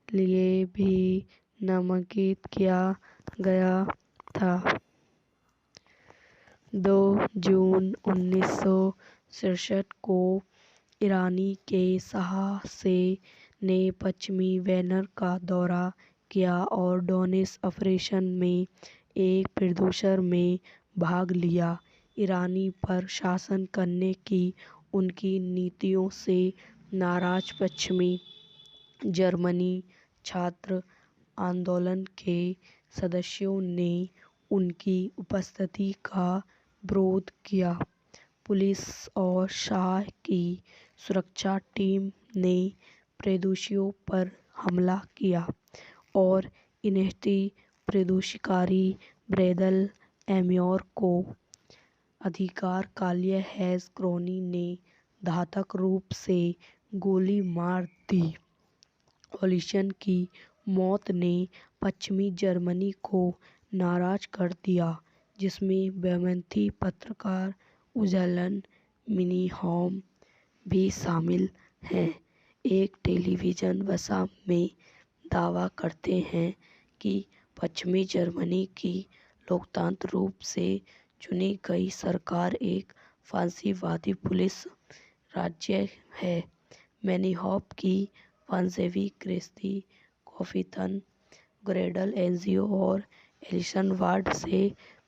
लिए भी नामांकित किया गया था। 2 जून 67 को ईरानी के साहसे ने पश्चिमी वेनर का दौरा किया और डोनिस ऑपरेशन में एक प्रोड्यूसर में भाग लिया। ईरानी पर शासन करने की उनकी नीतियों से नाराज पश्चिमी जर्मनी छात्र आंदोलन के सदस्यों ने उनकी उपस्थिति का विरोध किया। पुलिस और शाह की सुरक्षा टीम ने प्रदूषियों पर हमला किया और इन्हें प्रदूषणकारी ब्रेदल एम्योर को अधिकार कालिया हैज क्रोनी ने घातक रूप से गोली मार दी। ओलिशन की मौत ने पश्चिमी जर्मनी को नाराज कर दिया, जिसमें बेमेंथी पत्रकार उजलन मिनीहॉम भी शामिल हैं। एक टेलीविजन वसा में दावा करते हैं कि पश्चिमी जर्मनी की लोकतांत्रिक रूप से चुनी गई सरकार एक फांसीवादी पुलिस राज्य है। मिनीहॉम की वंशवेवी क्रिस्ती कॉफिथन ग्रेडल एनजीओ और एलिसन वार्ड से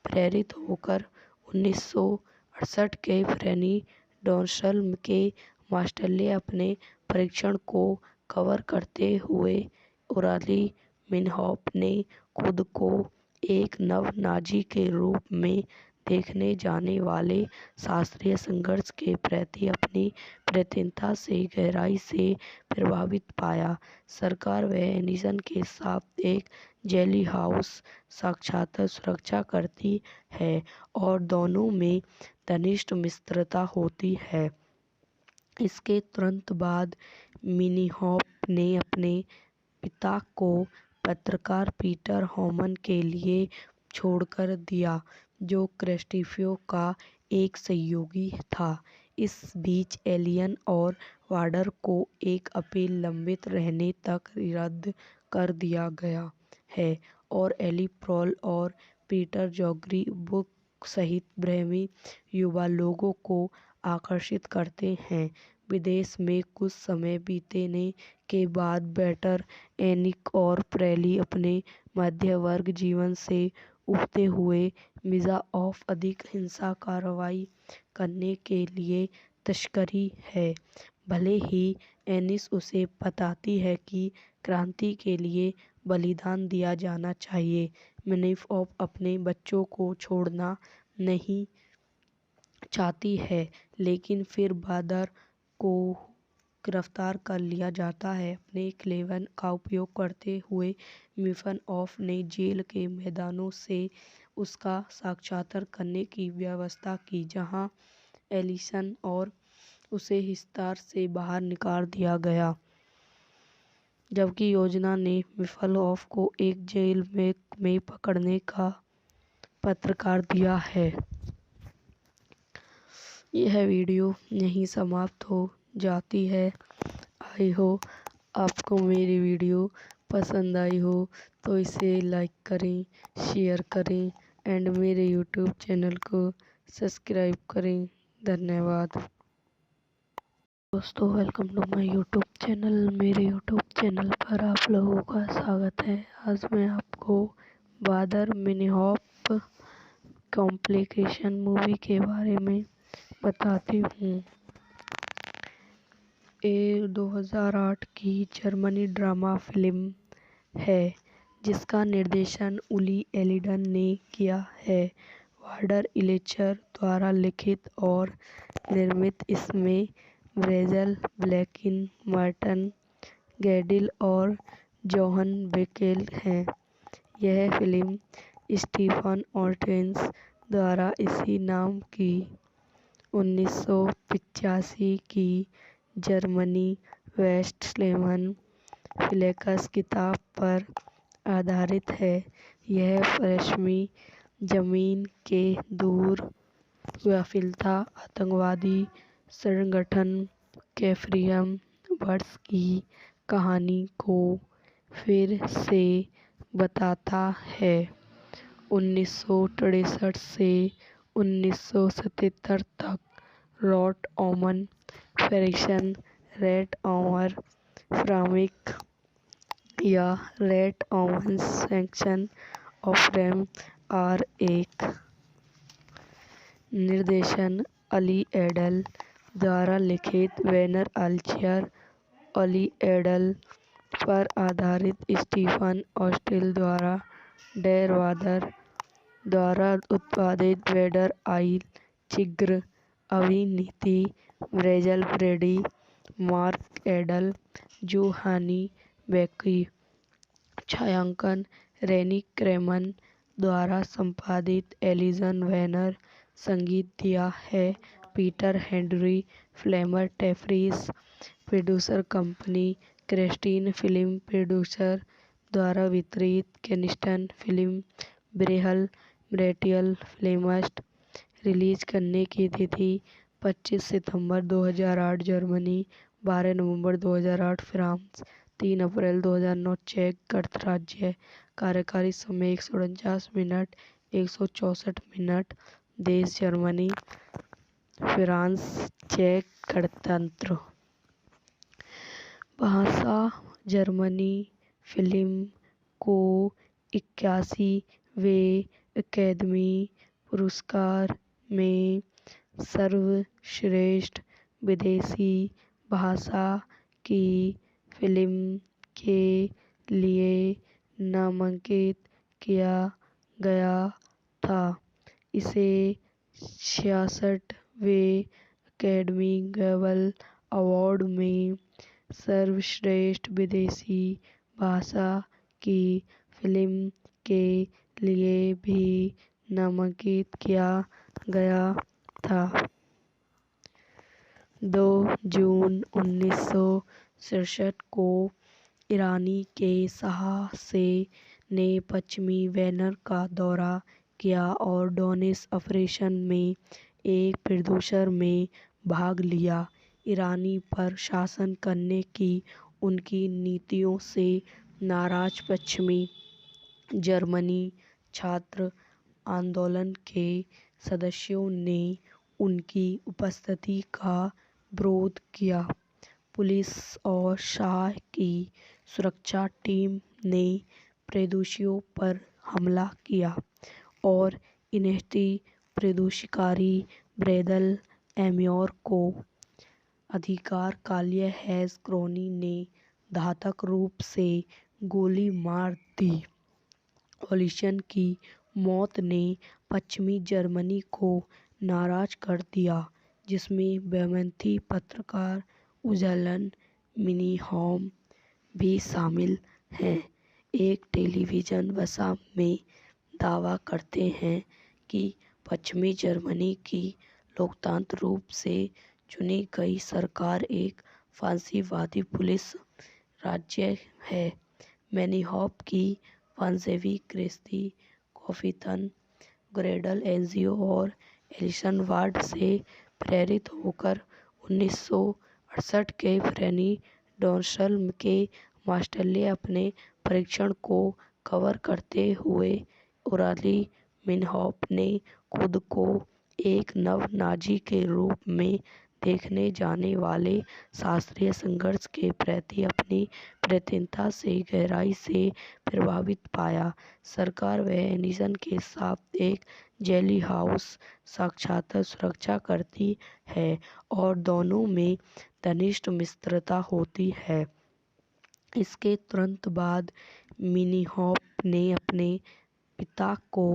प्रेरित होकर 1968 के फ्रेनी डोर्सल के मास्टरले अपने परीक्षण को कवर करते हुए ओराली मिन्हॉफ ने खुद को एक नव नाजी के रूप में देखने जाने वाले शास्त्रीय संघर्ष के प्रति अपनी प्रतिबद्धता से गहराई से प्रभावित पाया। सरकार व एनिसन के साथ एक जेली हाउस साक्षात सुरक्षा करती है और दोनों में घनिष्ठ मित्रता होती है। इसके तुरंत बाद मिनीहॉफ ने अपने पिता को पत्रकार पीटर होमन के लिए छोड़कर दिया, जो क्रिस्टिफो का एक सहयोगी था। इस बीच एलियन और वार्डर को एक अपील लंबित रहने तक रद्द कर दिया गया है और एली प्रोल और पीटर जॉगरी बुक सहित ब्रह्मी युवा लोगों को आकर्षित करते हैं। विदेश में कुछ समय बीतने के बाद बेटर एनिक और प्रेली अपने मध्य वर्ग जीवन से उबरते हुए मिजा ऑफ अधिक हिंसा कार्रवाई करने के लिए तस्करी है। भले ही एनिस उसे बताती है कि क्रांति के लिए बलिदान दिया जाना चाहिए, मिनीहॉफ अपने बच्चों को छोड़ना नहीं चाहती है, लेकिन फिर बादर को गिरफ्तार कर लिया जाता है। अपने क्लेवन का उपयोग करते हुए मिनीहॉफ ने जेल के मैदानों से उसका साक्षात्कार करने की व्यवस्था की, जहां एलिसन और उसे हिसार से बाहर निकाल दिया गया, जबकि योजना ने मिनीहॉफ को एक जेल में पकड़ने का पत्रकार दिया है। यह वीडियो यहीं समाप्त हो जाती है। आई हो आपको मेरी वीडियो पसंद आई हो तो इसे लाइक करें, शेयर करें एंड मेरे यूट्यूब चैनल को सब्सक्राइब करें। धन्यवाद दोस्तों, welcome to my YouTube channel. मेरे यूट्यूब चैनल पर आप लोगों का स्वागत है। आज मैं आपको बादर मिनीहॉफ कॉम्प्लिकेशन मूवी के बारे में बताती हूँ। ये 2008 की जर्मनी ड्रामा फिल्म है, जिसका निर्देशन उली एलिडन ने किया है। वार्डर इलेचर द्वारा लिखित और निर्मित इसमें ब्रेजल, ब्लैकिन, मार्टन गैडिल और जोहन बेकेल हैं। यह फिल्म स्टीफन ऑर्टेंस द्वारा इसी नाम की 1985 की जर्मनी वेस्टफैलियन फ्लेक्स किताब पर आधारित है। यह पश्चिमी जर्मनी के दूर व्यापिता आतंकवादी संगठन कैफरियम वर्स की कहानी को फिर से बताता है। 1963 से 1977 तक रॉट ओमन फ्रिक्शन रेट ओवर फ्रामिक या रेट ओमन सेक्शन ऑफ रैम आर एक निर्देशन अली एडल द्वारा लिखित वेनर अल्चियर अली एडल पर आधारित स्टीफन ऑस्टिल द्वारा डेर वादर द्वारा उत्पादित वेडर आइल चिग्र अभिनीति ब्रेजल ब्रेडी मार्क एडल जोहानी बेकी छायांकन रेनी क्रेमन द्वारा संपादित एलिसन वेनर संगीत दिया है पीटर हेनरी फ्लेमर टेफ्रिस producer company Christine film producer द्वारा वितरित केनिस्टन फिल्म ब्रेहल ब्रेटियल फ्लेमस्ट रिलीज करने की तिथि 25 सितंबर 2008 जर्मनी 12 नवंबर 2008 फ्रांस 3 अप्रैल 2009 चेक गणराज्य कार्यकारी समय 149 मिनट 164 मिनट देश जर्मनी फ्रांस चेक गणतंत्र भाषा जर्मनी फिल्म को 81वें अकादमी पुरस्कार में सर्वश्रेष्ठ विदेशी भाषा की फिल्म के लिए नामांकित किया गया था। इसे 66वें अकादमी ग्लोबल अवार्ड में सर्वश्रेष्ठ विदेशी भाषा की फिल्म के लिए भी नामांकित किया गया था। 2 जून 1967 को ईरानी के साहसे ने पश्चिमी वेनर का दौरा किया और डोनिस ऑपरेशन में एक प्रोड्यूसर में भाग लिया। ईरानी पर शासन करने की उनकी नीतियों से नाराज पश्चिमी जर्मनी छात्र आंदोलन के सदस्यों ने उनकी उपस्थिति का विरोध किया। पुलिस और शाह की सुरक्षा टीम ने प्रदर्शनकारियों पर हमला किया और इन्हें प्रदर्शनकारी ब्रेदल एम्योर को अधिकार काल्य हैज़ क्रोनी ने घातक रूप से गोली मार दी। ओलिशन की मौत ने पश्चिमी जर्मनी को नाराज कर दिया जिसमें बेमेंथी पत्रकार उजालन मिनीहॉम भी शामिल हैं। एक टेलीविजन वसा में दावा करते हैं कि पश्चिमी जर्मनी की लोकतांत्रिक रूप से चुनी गई सरकार एक फांसीवादी पुलिस राज्य है। मिनीहॉम की वंशवेली क्रिस्ती कॉफिथन ग्रेडल एनजीओ और एलिसन वार्ड से प्रेरित होकर 1968 के फ्रेनी डोनसल के मास्टरले अपने परीक्षण को कवर करते हुए उराली मिन्हॉफ ने खुद को एक नव नाजी के रूप में देखने जाने वाले शास्त्रीय संघर्ष के प्रति अपनी प्रतिबद्धता से गहराई से प्रभावित पाया। सरकार व एलिसन के साथ एक जेली हाउस साक्षात सुरक्षा करती है और दोनों में घनिष्ठ मित्रता होती है। इसके तुरंत बाद मिनीहॉफ ने अपने पिता को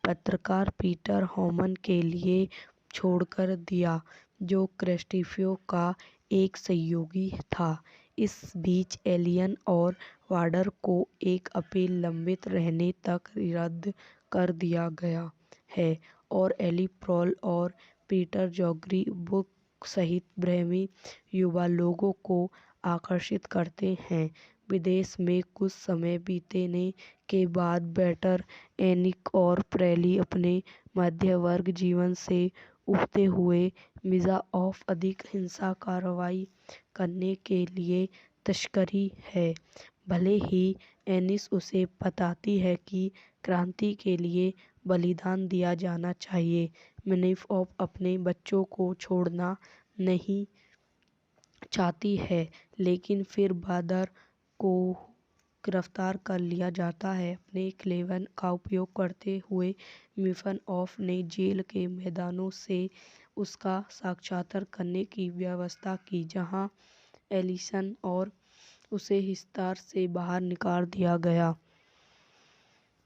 पत्रकार पीटर होमन के लिए छोड़कर दिया जो क्रिस्टीफियो का एक सहयोगी था। इस बीच एलियन और वार्डर को एक अपील लंबित रहने तक रद्द कर दिया गया है और एली प्रोल और पीटर जोग्री बुक सहित ब्रेमी युवा लोगों को आकर्षित करते हैं। विदेश में कुछ समय बीतने के बाद बेटर एनिक और प्रेली अपने मध्य वर्ग जीवन से उबरते हुए मिजा ऑफ अधिक हिंसा कार्रवाई करने के लिए तस्करी है। भले ही एनिस उसे बताती है कि क्रांति के लिए बलिदान दिया जाना चाहिए। मिनिफ ऑफ अपने बच्चों को छोड़ना नहीं चाहती है, लेकिन फिर बादर को गिरफ्तार कर लिया जाता है। अपने क्लेवन का उपयोग करते हुए मिफन ऑफ ने जेल के मैदानों से उसका साक्षात्कार करने की व्यवस्था की, जहां एलिसन और उसे हिस्सार से बाहर निकाल दिया गया,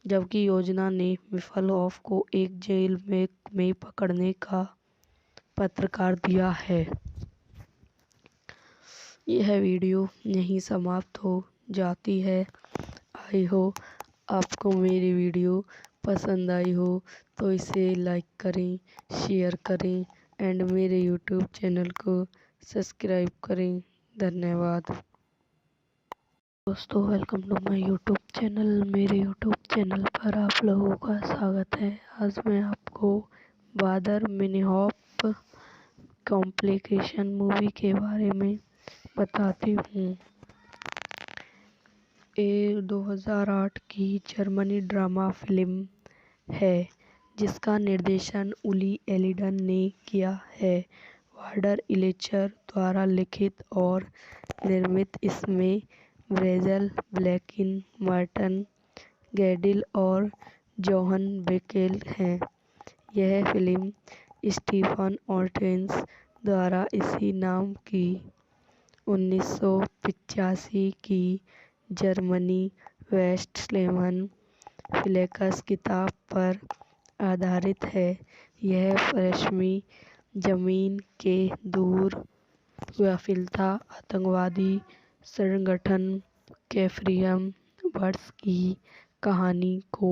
जबकि योजना ने मिफल ऑफ को एक जेल में पकड़ने का पत्रकार दिया है। यह वीडियो यहीं समाप्त हो जाती है। आई हो आपको मेरी वीडियो पसंद आई हो तो इसे लाइक करें, शेयर करें एंड मेरे यूट्यूब चैनल को सब्सक्राइब करें। धन्यवाद दोस्तों, welcome to my YouTube channel. मेरे यूट्यूब चैनल पर आप लोगों का स्वागत है। आज मैं आपको बादर मिनिहॉफ कॉम्प्लिकेशन मूवी के बारे में बताती हूँ। ये 2008 की जर्मनी ड्रामा फिल्म है, जिसका निर्देशन उली एलिडन ने किया है। वार्डर इलेचर द्वारा लिखित और निर्मित इसमें ब्रेजल, ब्लैकिन, मार्टन गैडिल और जोहन बेकेल हैं। यह फिल्म स्टीफन ऑर्टेंस द्वारा इसी नाम की 1985 की जर्मनी वेस्टस्लेमन फ्लेक्स किताब पर आधारित है। यह पश्चिमी जमीन के दूर गाफिलता आतंकवादी संगठन कैफ्रियम बर्ड्स की कहानी को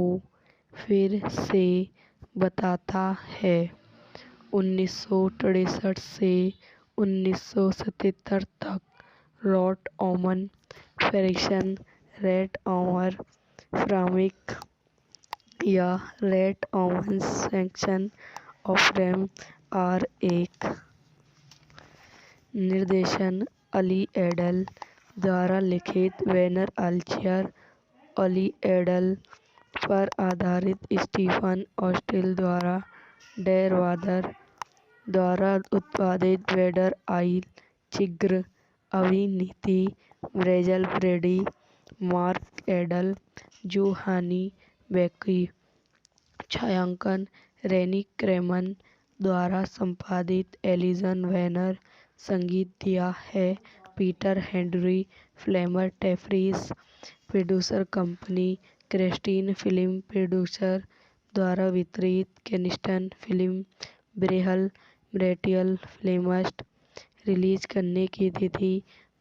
फिर से बताता है। 1963 से 1977 तक रॉट ओमन फ्रिक्शन रेट ओमर फ्रामिक या रेट ओमन सेक्शन ऑफ रैम आर एक निर्देशन अली एडल द्वारा लिखित वेनर अल्चियर अली एडल पर आधारित स्टीफन ऑस्टिल द्वारा डेर वादर द्वारा उत्पादित वेडर आइल चिग्र अभिनीति ब्रेजल ब्रेडी मार्क एडल जोहानी बेकी छायांकन रेनी क्रेमन द्वारा संपादित एलिसन वेनर संगीत दिया है पीटर हेनरी फ्लेमर टेफ्रिस producer company Christine film producer द्वारा वितरित केनिस्टन फिल्म ब्रेहल ब्रेटियल फ्लेमस्ट रिलीज करने की तिथि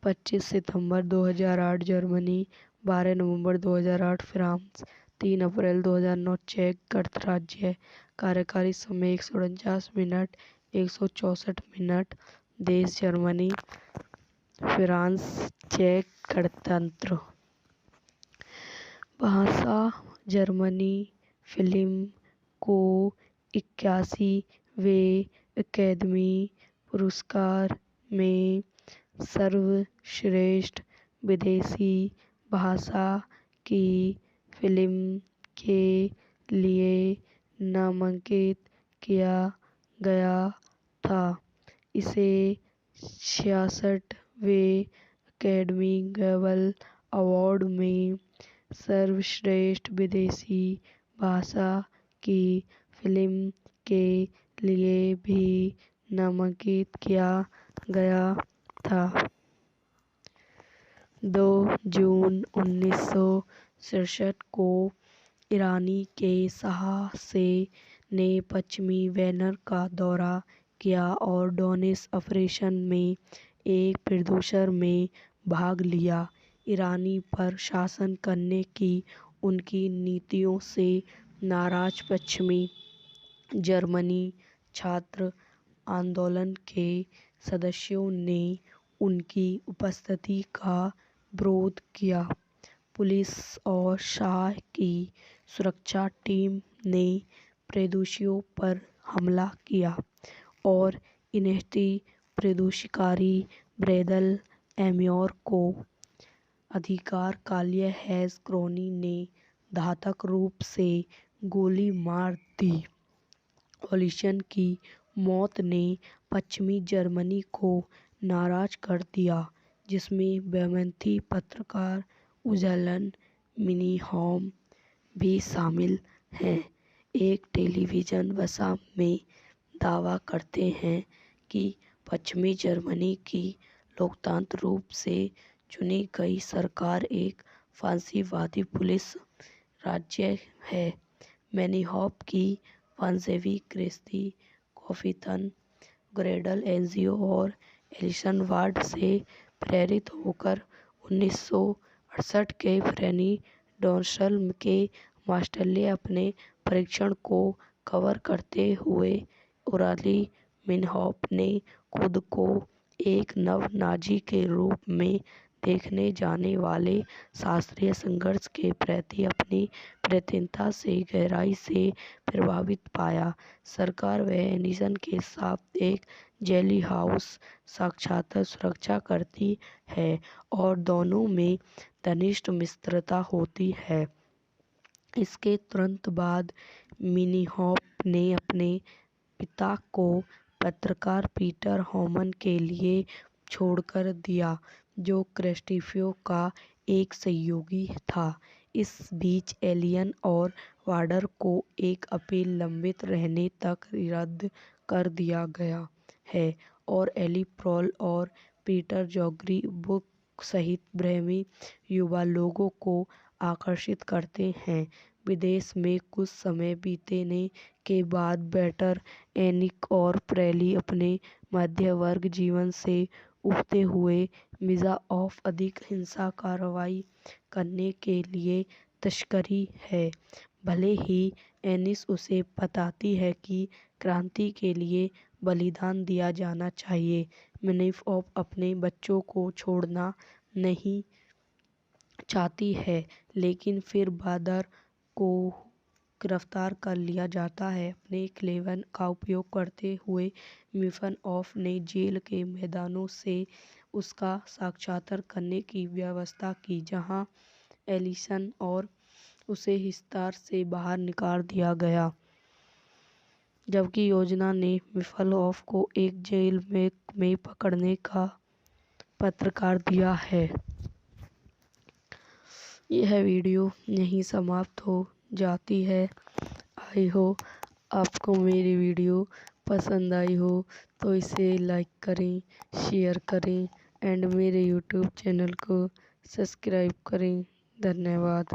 25 सितंबर 2008 जर्मनी 12 नवंबर 2008 फ्रांस 3 अप्रैल 2009 चेक गणराज्य कार्यकारी समय 149 मिनट 164 मिनट देश जर्मनी फ्रांस चेक गणतंत्र भाषा जर्मनी फिल्म को 81वें अकादमी पुरस्कार में सर्वश्रेष्ठ विदेशी भाषा की फिल्म के लिए नामांकित किया गया था। इसे 66वें अकादमी ग्लोबल अवार्ड में सर्वश्रेष्ठ विदेशी भाषा की फिल्म के लिए भी नामांकित किया गया था। 2 जून 1967 को ईरानी के साहसे ने पश्चिमी वेनर का दौरा किया और डोनिस ऑपरेशन में एक प्रोड्यूसर में भाग लिया। ईरानी पर शासन करने की उनकी नीतियों से नाराज पश्चिमी जर्मनी छात्र आंदोलन के सदस्यों ने उनकी उपस्थिति का विरोध किया। पुलिस और शाह की सुरक्षा टीम ने प्रदर्शनकारियों पर हमला किया और इन्हें प्रदर्शनकारी ब्रेदल एम्योर को अधिकार काल्य हैस क्रोनी ने घातक रूप से गोली मार दी। ओलिशन की मौत ने पश्चिमी जर्मनी को नाराज कर दिया, जिसमें बेमेंथी पत्रकार उजलन मिनीहॉम भी शामिल हैं। एक टेलीविजन वसा में दावा करते हैं कि पश्चिमी जर्मनी की लोकतांत्रिक रूप से चुनी गई सरकार एक फांसीवादी पुलिस राज्य है। मिनीहॉम की वंशवेवी क्रिस्ती कॉफिथन ग्रेडल एनजीओ और एलिसन वार्ड से प्रेरित होकर 1968 के फ्रेनी डोर्सल के मास्टरले अपने परीक्षण को कवर करते हुए उराली मिन्हॉफ ने खुद को एक नव नाजी के रूप में देखने जाने वाले शास्त्रीय संघर्ष के प्रति अपनी प्रतिबद्धता से गहराई से प्रभावित पाया। सरकार व एनिसन के साथ एक जेली हाउस साक्षात सुरक्षा करती है और दोनों में घनिष्ठ मित्रता होती है। इसके तुरंत बाद मिनीहॉफ ने अपने पिता को पत्रकार पीटर होमन के लिए छोड़कर दिया, जो क्रिस्टोफर का एक सहयोगी था। इस बीच एलियन और वार्डर को एक अपील लंबित रहने तक रद्द कर दिया गया है और एली प्रोल और पीटर जॉगरी बुक सहित ब्रह्मी युवा लोगों को आकर्षित करते हैं। विदेश में कुछ समय बीतने के बाद बेटर एनिक और प्रेली अपने मध्य वर्ग जीवन से उबरते हुए मिजा ऑफ अधिक हिंसा कार्रवाई करने के लिए तस्करी है। भले ही एनिस उसे बताती है कि क्रांति के लिए बलिदान दिया जाना चाहिए, मिनीहॉफ अपने बच्चों को छोड़ना नहीं चाहती है, लेकिन फिर बादर को गिरफ्तार कर लिया जाता है। अपने क्लेवन का उपयोग करते हुए मिनीहॉफ ने जेल के मैदानों से उसका साक्षात्कार करने की व्यवस्था की, जहां एलिसन और उसे हिसार से बाहर निकाल दिया गया, जबकि योजना ने मिनीहॉफ को एक जेल में पकड़ने का पत्रकार दिया है। यह वीडियो यहीं समाप्त हो जाती है। आई हो आपको मेरी वीडियो पसंद आई हो तो इसे लाइक करें, शेयर करें एंड मेरे यूट्यूब चैनल को सब्सक्राइब करें। धन्यवाद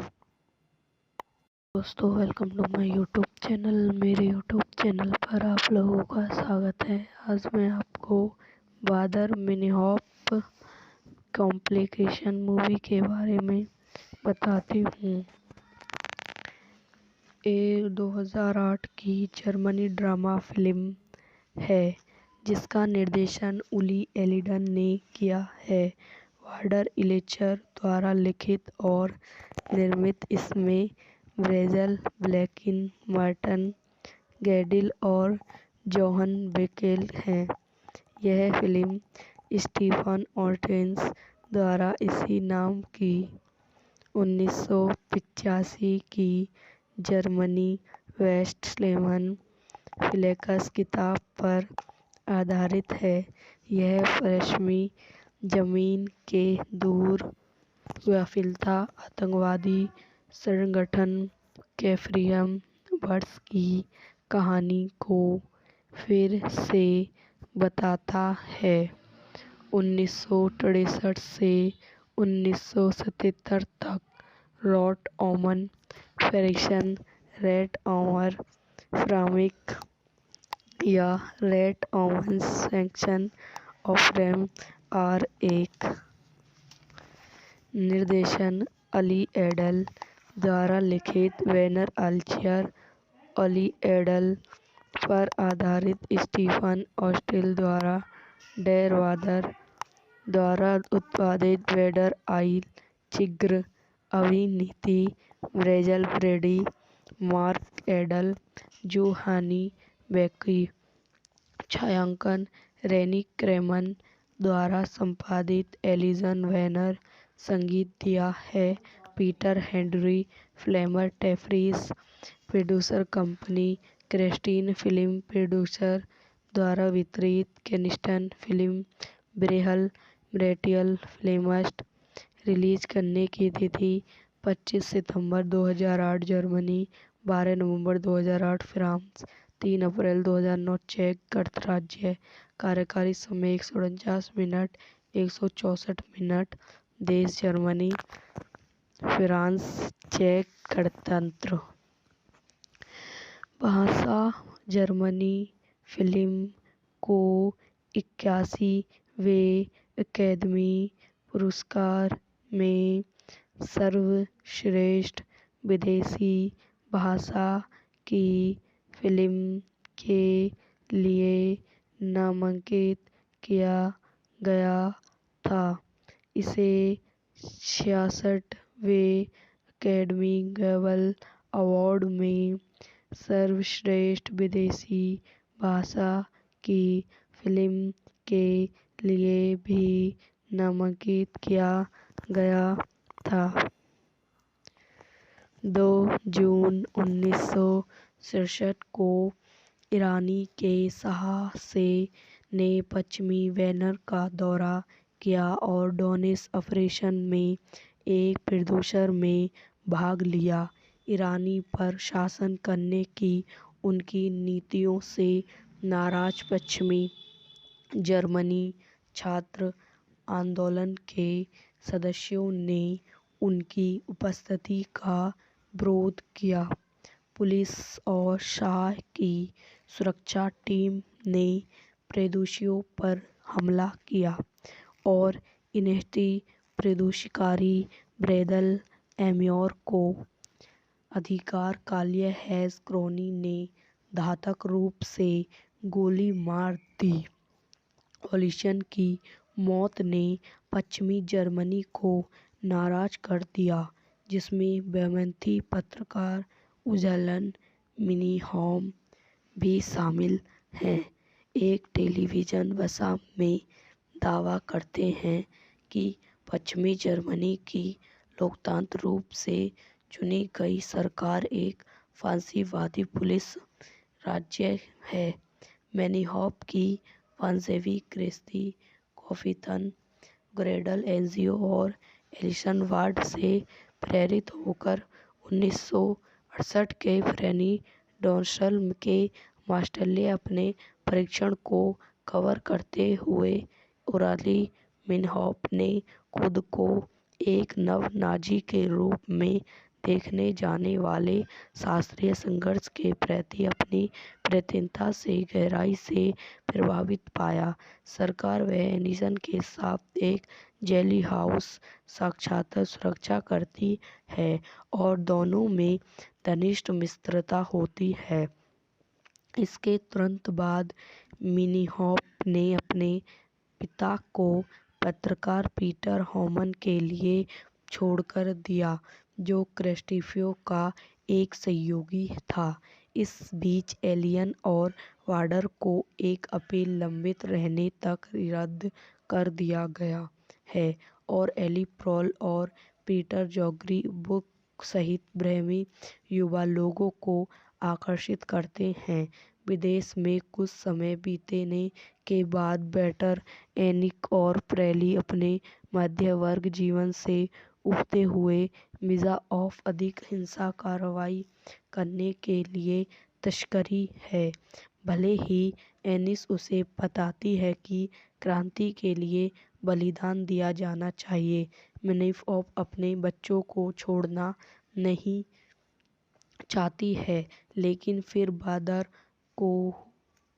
दोस्तों, welcome to my YouTube channel. मेरे यूट्यूब चैनल पर आप लोगों का स्वागत है। आज मैं आपको बादर मिनीहॉफ कॉम्प्लिकेशन मूवी के बारे में बताती हूँ। ये 2008 की जर्मनी ड्रामा फिल्म है जिसका निर्देशन उली एलिडन ने किया है। वार्डर इलेचर द्वारा लिखित और निर्मित इसमें ब्रेजल, ब्लैकिन, मार्टन गैडिल और जोहन बेकेल हैं। यह फिल्म स्टीफन ऑर्टेंस द्वारा इसी नाम की 1985 की जर्मनी वेस्टफैलियन फ्लेक्स किताब पर आधारित है। यह पश्चिमी जर्मनी के दूर व्यापित आतंकवादी संगठन कैफरियम वर्स की कहानी को फिर से बताता है। 1963 से 1977 तक रॉट ओमन फ्रिक्शन रेट ओवर फ्रामिक या रेट ओमन सेक्शन ऑफ रेम आर एक निर्देशन अली एडल द्वारा लिखित वेनर अल्चियर अली एडल पर आधारित स्टीफन ऑस्टेल द्वारा डेर वादर द्वारा उत्पादित वेडर आइल चिग्र अभिनीति ब्रेजल ब्रेडी मार्क एडल जोहानी बेकी छायांकन रेनी क्रेमन द्वारा संपादित एलिसन वेनर संगीत दिया है पीटर हेनरी फ्लेमर टेफ्रिस producer company Christine film producer द्वारा वितरित केनिस्टन फिल्म ब्रेहल ब्रेटियल फिल्म्स रिलीज करने की तिथि 25 सितंबर 2008 जर्मनी, 12 नवंबर 2008 फ्रांस, 3 अप्रैल 2009 चेक गणराज्य। कार्यकारी समय 149 मिनट 164 मिनट। देश जर्मनी, फ्रांस, चेक गणतंत्र। भाषा जर्मनी। फिल्म को 81वें अकादमी पुरस्कार में सर्वश्रेष्ठ विदेशी भाषा की फिल्म के लिए नामांकित किया गया था। इसे 66वें अकादमी ग्लोबल अवार्ड में सर्वश्रेष्ठ विदेशी भाषा की फिल्म के लिए भी नामांकित किया गया था। 2 जून 1967 को ईरानी के शाह ने पश्चिमी वेनर का दौरा किया और डोनिस ऑपरेशन में एक प्रोड्यूसर में भाग लिया। ईरानी पर शासन करने की उनकी नीतियों से नाराज पश्चिमी जर्मनी छात्र आंदोलन के सदस्यों ने उनकी उपस्थिति का विरोध किया। पुलिस और शाह की सुरक्षा टीम ने प्रोड्यूसरों पर हमला किया और इन्हें प्रदर्शनकारी ब्रेदल एमियोर को अधिकार हैज़ क्रोनी ने घातक रूप से गोली मार दी। ओलिशन की मौत ने पश्चिमी जर्मनी को नाराज कर दिया, जिसमें वामपंथी पत्रकार उज़लन मिनीहॉम भी शामिल हैं। एक टेलीविजन भाषा में दावा करते हैं कि पश्चिमी जर्मनी की लोकतांत्रिक रूप से चुनी गई सरकार एक फांसीवादी पुलिस राज्य है। मिनीहॉम की वंशवेवी क्रिस्ती कॉफिथन ग्रेडल एनजीओ और एलिसन वार्ड से प्रेरित होकर 1968 के फ्रेनी डोनसल के मास्टरले अपने परीक्षण को कवर करते हुए ओराली मिन्हॉफ ने खुद को एक नव नाजी के रूप में देखने जाने वाले शास्त्रीय संघर्ष के प्रति अपनी प्रतिबद्धता से गहराई से प्रभावित पाया। सरकार व एलिसन के साथ एक जेली हाउस साक्षात सुरक्षा करती है और दोनों में घनिष्ठ मित्रता होती है। इसके तुरंत बाद मिनीहॉफ ने अपने पिता को पत्रकार पीटर हॉमन के लिए छोड़कर दिया, जो क्रिस्टीफो का एक सहयोगी था। इस बीच एलियन और वार्डर को एक अपील लंबित रहने तक रद्द कर दिया गया है और एली प्रोल और पीटर जॉगरी बुक सहित ब्रह्मी युवा लोगों को आकर्षित करते हैं। विदेश में कुछ समय बीतने के बाद बेटर एनिक और प्रेली अपने मध्य वर्ग जीवन से उबरते हुए मिजा ऑफ अधिक हिंसा कार्रवाई करने के लिए तस्करी है। भले ही एनिस उसे बताती है कि क्रांति के लिए बलिदान दिया जाना चाहिए, मिनीहॉफ अपने बच्चों को छोड़ना नहीं चाहती है, लेकिन फिर बादर को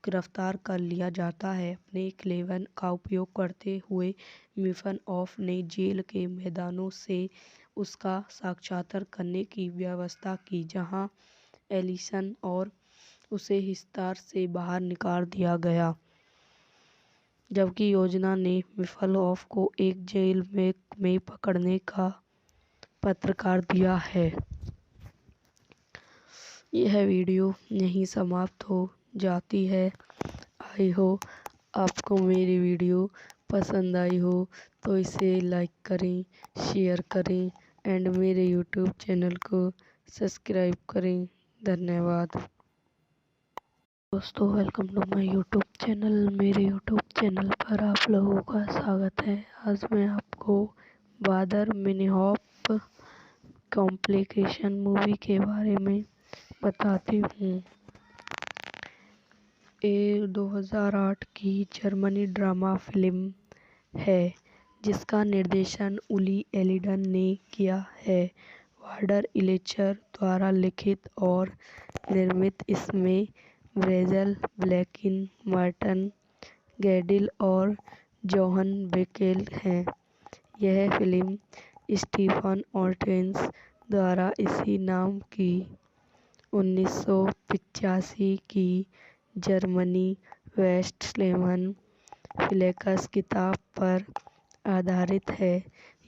गिरफ्तार कर लिया जाता है। अपने क्लेवन का उपयोग करते हुए मिनीहॉफ ने जेल के मैदानों से उसका साक्षात्कार करने की व्यवस्था की, जहां एलिसन और उसे हिसार से बाहर निकाल दिया गया, जबकि योजना ने मिनीहॉफ को एक जेल में पकड़ने का पत्रकार दिया है। यह वीडियो यहीं समाप्त हो जाती है। आई हो आपको मेरी वीडियो पसंद आई हो तो इसे लाइक करें, शेयर करें एंड मेरे यूट्यूब चैनल को सब्सक्राइब करें। धन्यवाद। दोस्तों, welcome to my YouTube channel. मेरे यूट्यूब चैनल पर आप लोगों का स्वागत है। आज मैं आपको बादर मिनिहॉफ कॉम्प्लिकेशन मूवी के बारे में बताती हूँ। ये 2008 की जर्मनी ड्रामा फिल्म है जिसका निर्देशन उली एलिडन ने किया है। वार्डर इलेचर द्वारा लिखित और निर्मित इसमें ब्रेजल, ब्लैकिन, मार्टन गैडिल और जोहन बेकेल हैं। यह फिल्म स्टीफन ऑर्टेंस द्वारा इसी नाम की 1985 की जर्मनी वेस्टस्लेमन फ्लेक्स किताब पर आधारित है।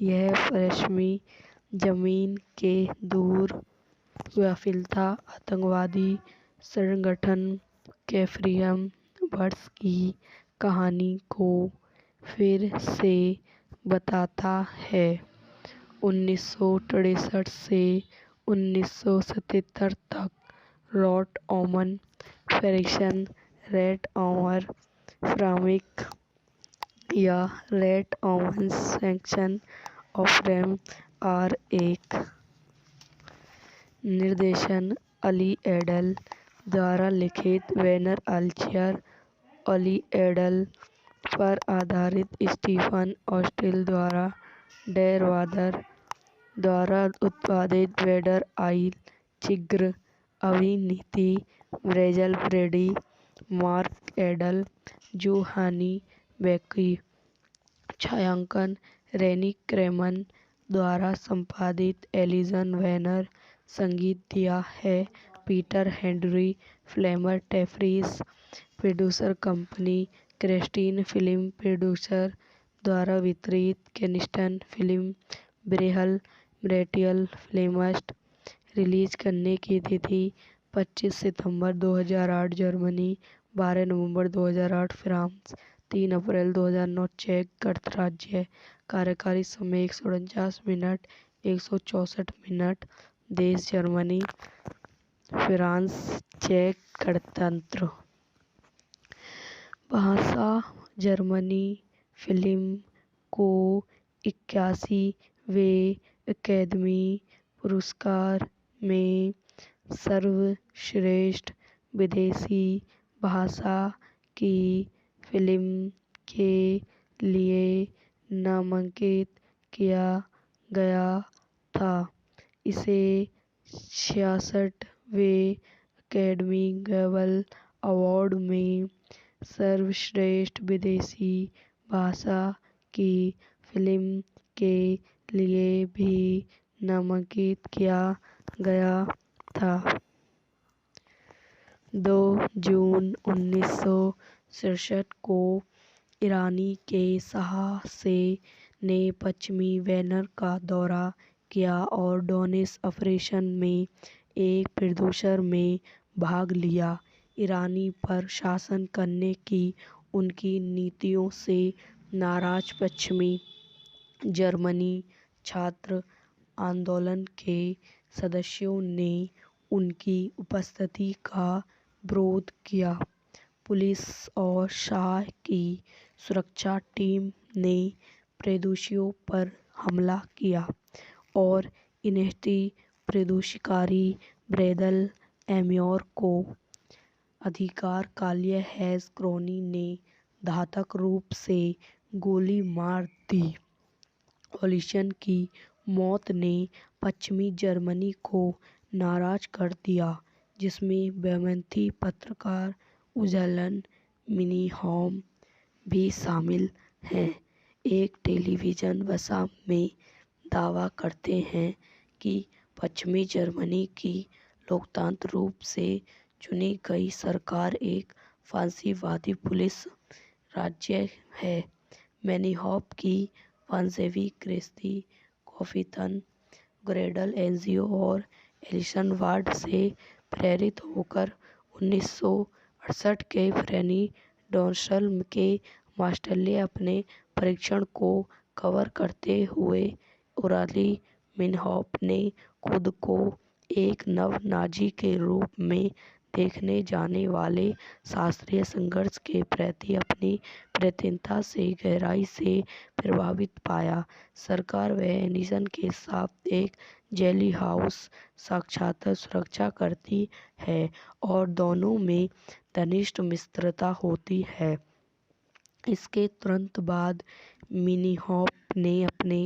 यह पश्चिमी जमीन के दूर गाफिलता आतंकवादी संगठन कैफ्रियम बर्ड्स की कहानी को फिर से बताता है। 1963 से 1977 तक रॉट ओमन फ्रिक्शन रेट ओमर फ्रामिक या रेट ओमन सेक्शन ऑफ रैम आर एक निर्देशन अली एडल द्वारा लिखित वेनर अल्चियर अली एडल पर आधारित स्टीफन ऑस्टिल द्वारा डेर वादर द्वारा उत्पादित वेडर आइल चिग्र अभिनीति ब्रेजल ब्रेडी मार्क एडल जोहानी बेकी छायांकन रेनी क्रेमन द्वारा संपादित एलिसन वेनर संगीत दिया है पीटर हेनरी फ्लेमर टेफ्रिस producer company Christine film producer द्वारा वितरित केनिस्टन फिल्म ब्रेहल ब्रेटियल फ्लेमस्ट रिलीज करने की तिथि 25 सितंबर 2008 जर्मनी 12 नवंबर 2008 फ्रांस 3 अप्रैल 2009 चेक गणराज्य कार्यकारी समय 149 मिनट 164 मिनट देश जर्मनी फ्रांस चेक गणतंत्र भाषा जर्मनी फिल्म को 81वें अकादमी पुरस्कार में सर्वश्रेष्ठ विदेशी भाषा की फिल्म के लिए नामांकित किया गया था। इसे 66वें अकादमी ग्लोबल अवार्ड में सर्वश्रेष्ठ विदेशी भाषा की फिल्म के लिए भी नामांकित किया गया था। 2 जून 1967 को ईरानी के साहसे ने पश्चिमी वेनर का दौरा किया और डोनिस ऑपरेशन में एक प्रोड्यूसर में भाग लिया। ईरानी पर शासन करने की उनकी नीतियों से नाराज पश्चिमी जर्मनी छात्र आंदोलन के सदस्यों ने उनकी उपस्थिति का विरोध किया। पुलिस और शाह की सुरक्षा टीम ने प्रदर्शनकारियों पर हमला किया और इन्हें प्रदर्शनकारी ब्रेदल एम्योर को अधिकार काल्य हैस क्रोनी ने घातक रूप से गोली मार दी। ओलिशन की मौत ने पश्चिमी जर्मनी को नाराज कर दिया, जिसमें बेमेंथी पत्रकार उजलन मिनीहॉम भी शामिल हैं। एक टेलीविजन वसा में दावा करते हैं कि पश्चिमी जर्मनी की लोकतांत्रिक रूप से चुनी गई सरकार एक फांसीवादी पुलिस राज्य है। मिनीहॉफ की वंशवें क्रिस्ती कॉफिथन ग्रेडल एनजीओ और एलिसन वार्ड से प्रेरित होकर 1968 के फ्रेनी डोनसल के मास्टरले अपने परीक्षण को कवर करते हुए उराली मिनहॉफ ने खुद को एक नव नाजी के रूप में देखने जाने वाले शास्त्रीय संघर्ष के प्रति अपनी प्रतिबद्धता से गहराई से प्रभावित पाया। सरकार व एडिसन के साथ एक जेली हाउस साक्षात सुरक्षा करती है और दोनों में घनिष्ठ मित्रता होती है। इसके तुरंत बाद मिनीहॉफ ने अपने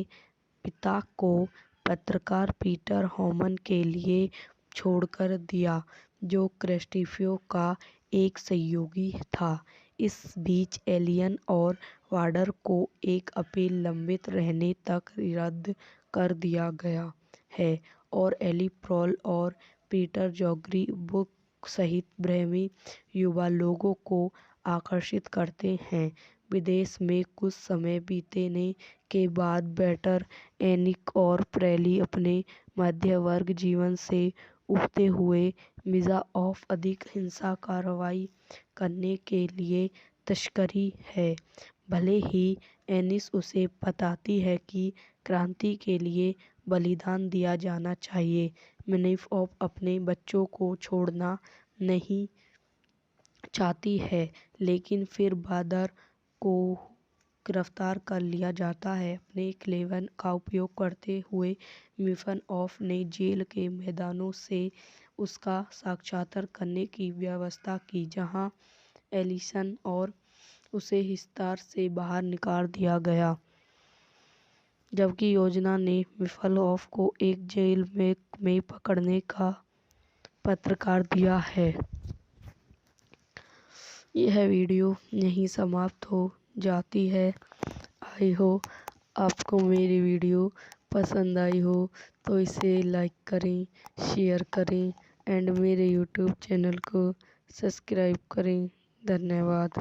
पिता को पत्रकार पीटर होमन के लिए छोड़कर दिया, जो क्रिस्टोफर का एक सहयोगी था। इस बीच एलियन और वार्डर को एक अपील लंबित रहने तक रद्द कर दिया गया है और एली प्रोल और पीटर जॉर्गी बुक सहित ब्रह्मी युवा लोगों को आकर्षित करते हैं। विदेश में कुछ समय बीतने के बाद बेटर, एनिक और प्रेली अपने मध्य वर्ग जीवन से उबरते हुए मिजा ऑफ अधिक हिंसा कार्रवाई करने के लिए तस्करी है। भले ही एनिस उसे बताती है कि क्रांति के लिए बलिदान दिया जाना चाहिए, मिनीहॉफ अपने बच्चों को छोड़ना नहीं चाहती है, लेकिन फिर बादर को गिरफ्तार कर लिया जाता है। अपने क्लेवन का उपयोग करते हुए मिनीहॉफ ने जेल के मैदानों से उसका साक्षात्कार करने की व्यवस्था की, जहां एलिसन और उसे हिसार से बाहर निकाल दिया गया, जबकि योजना ने मिनीहॉफ को एक जेल में पकड़ने का पत्रकार दिया है। यह वीडियो यहीं समाप्त हो जाती है। आई हो आपको मेरी वीडियो पसंद आई हो तो इसे लाइक करें, शेयर करें एंड मेरे यूट्यूब चैनल को सब्सक्राइब करें। धन्यवाद।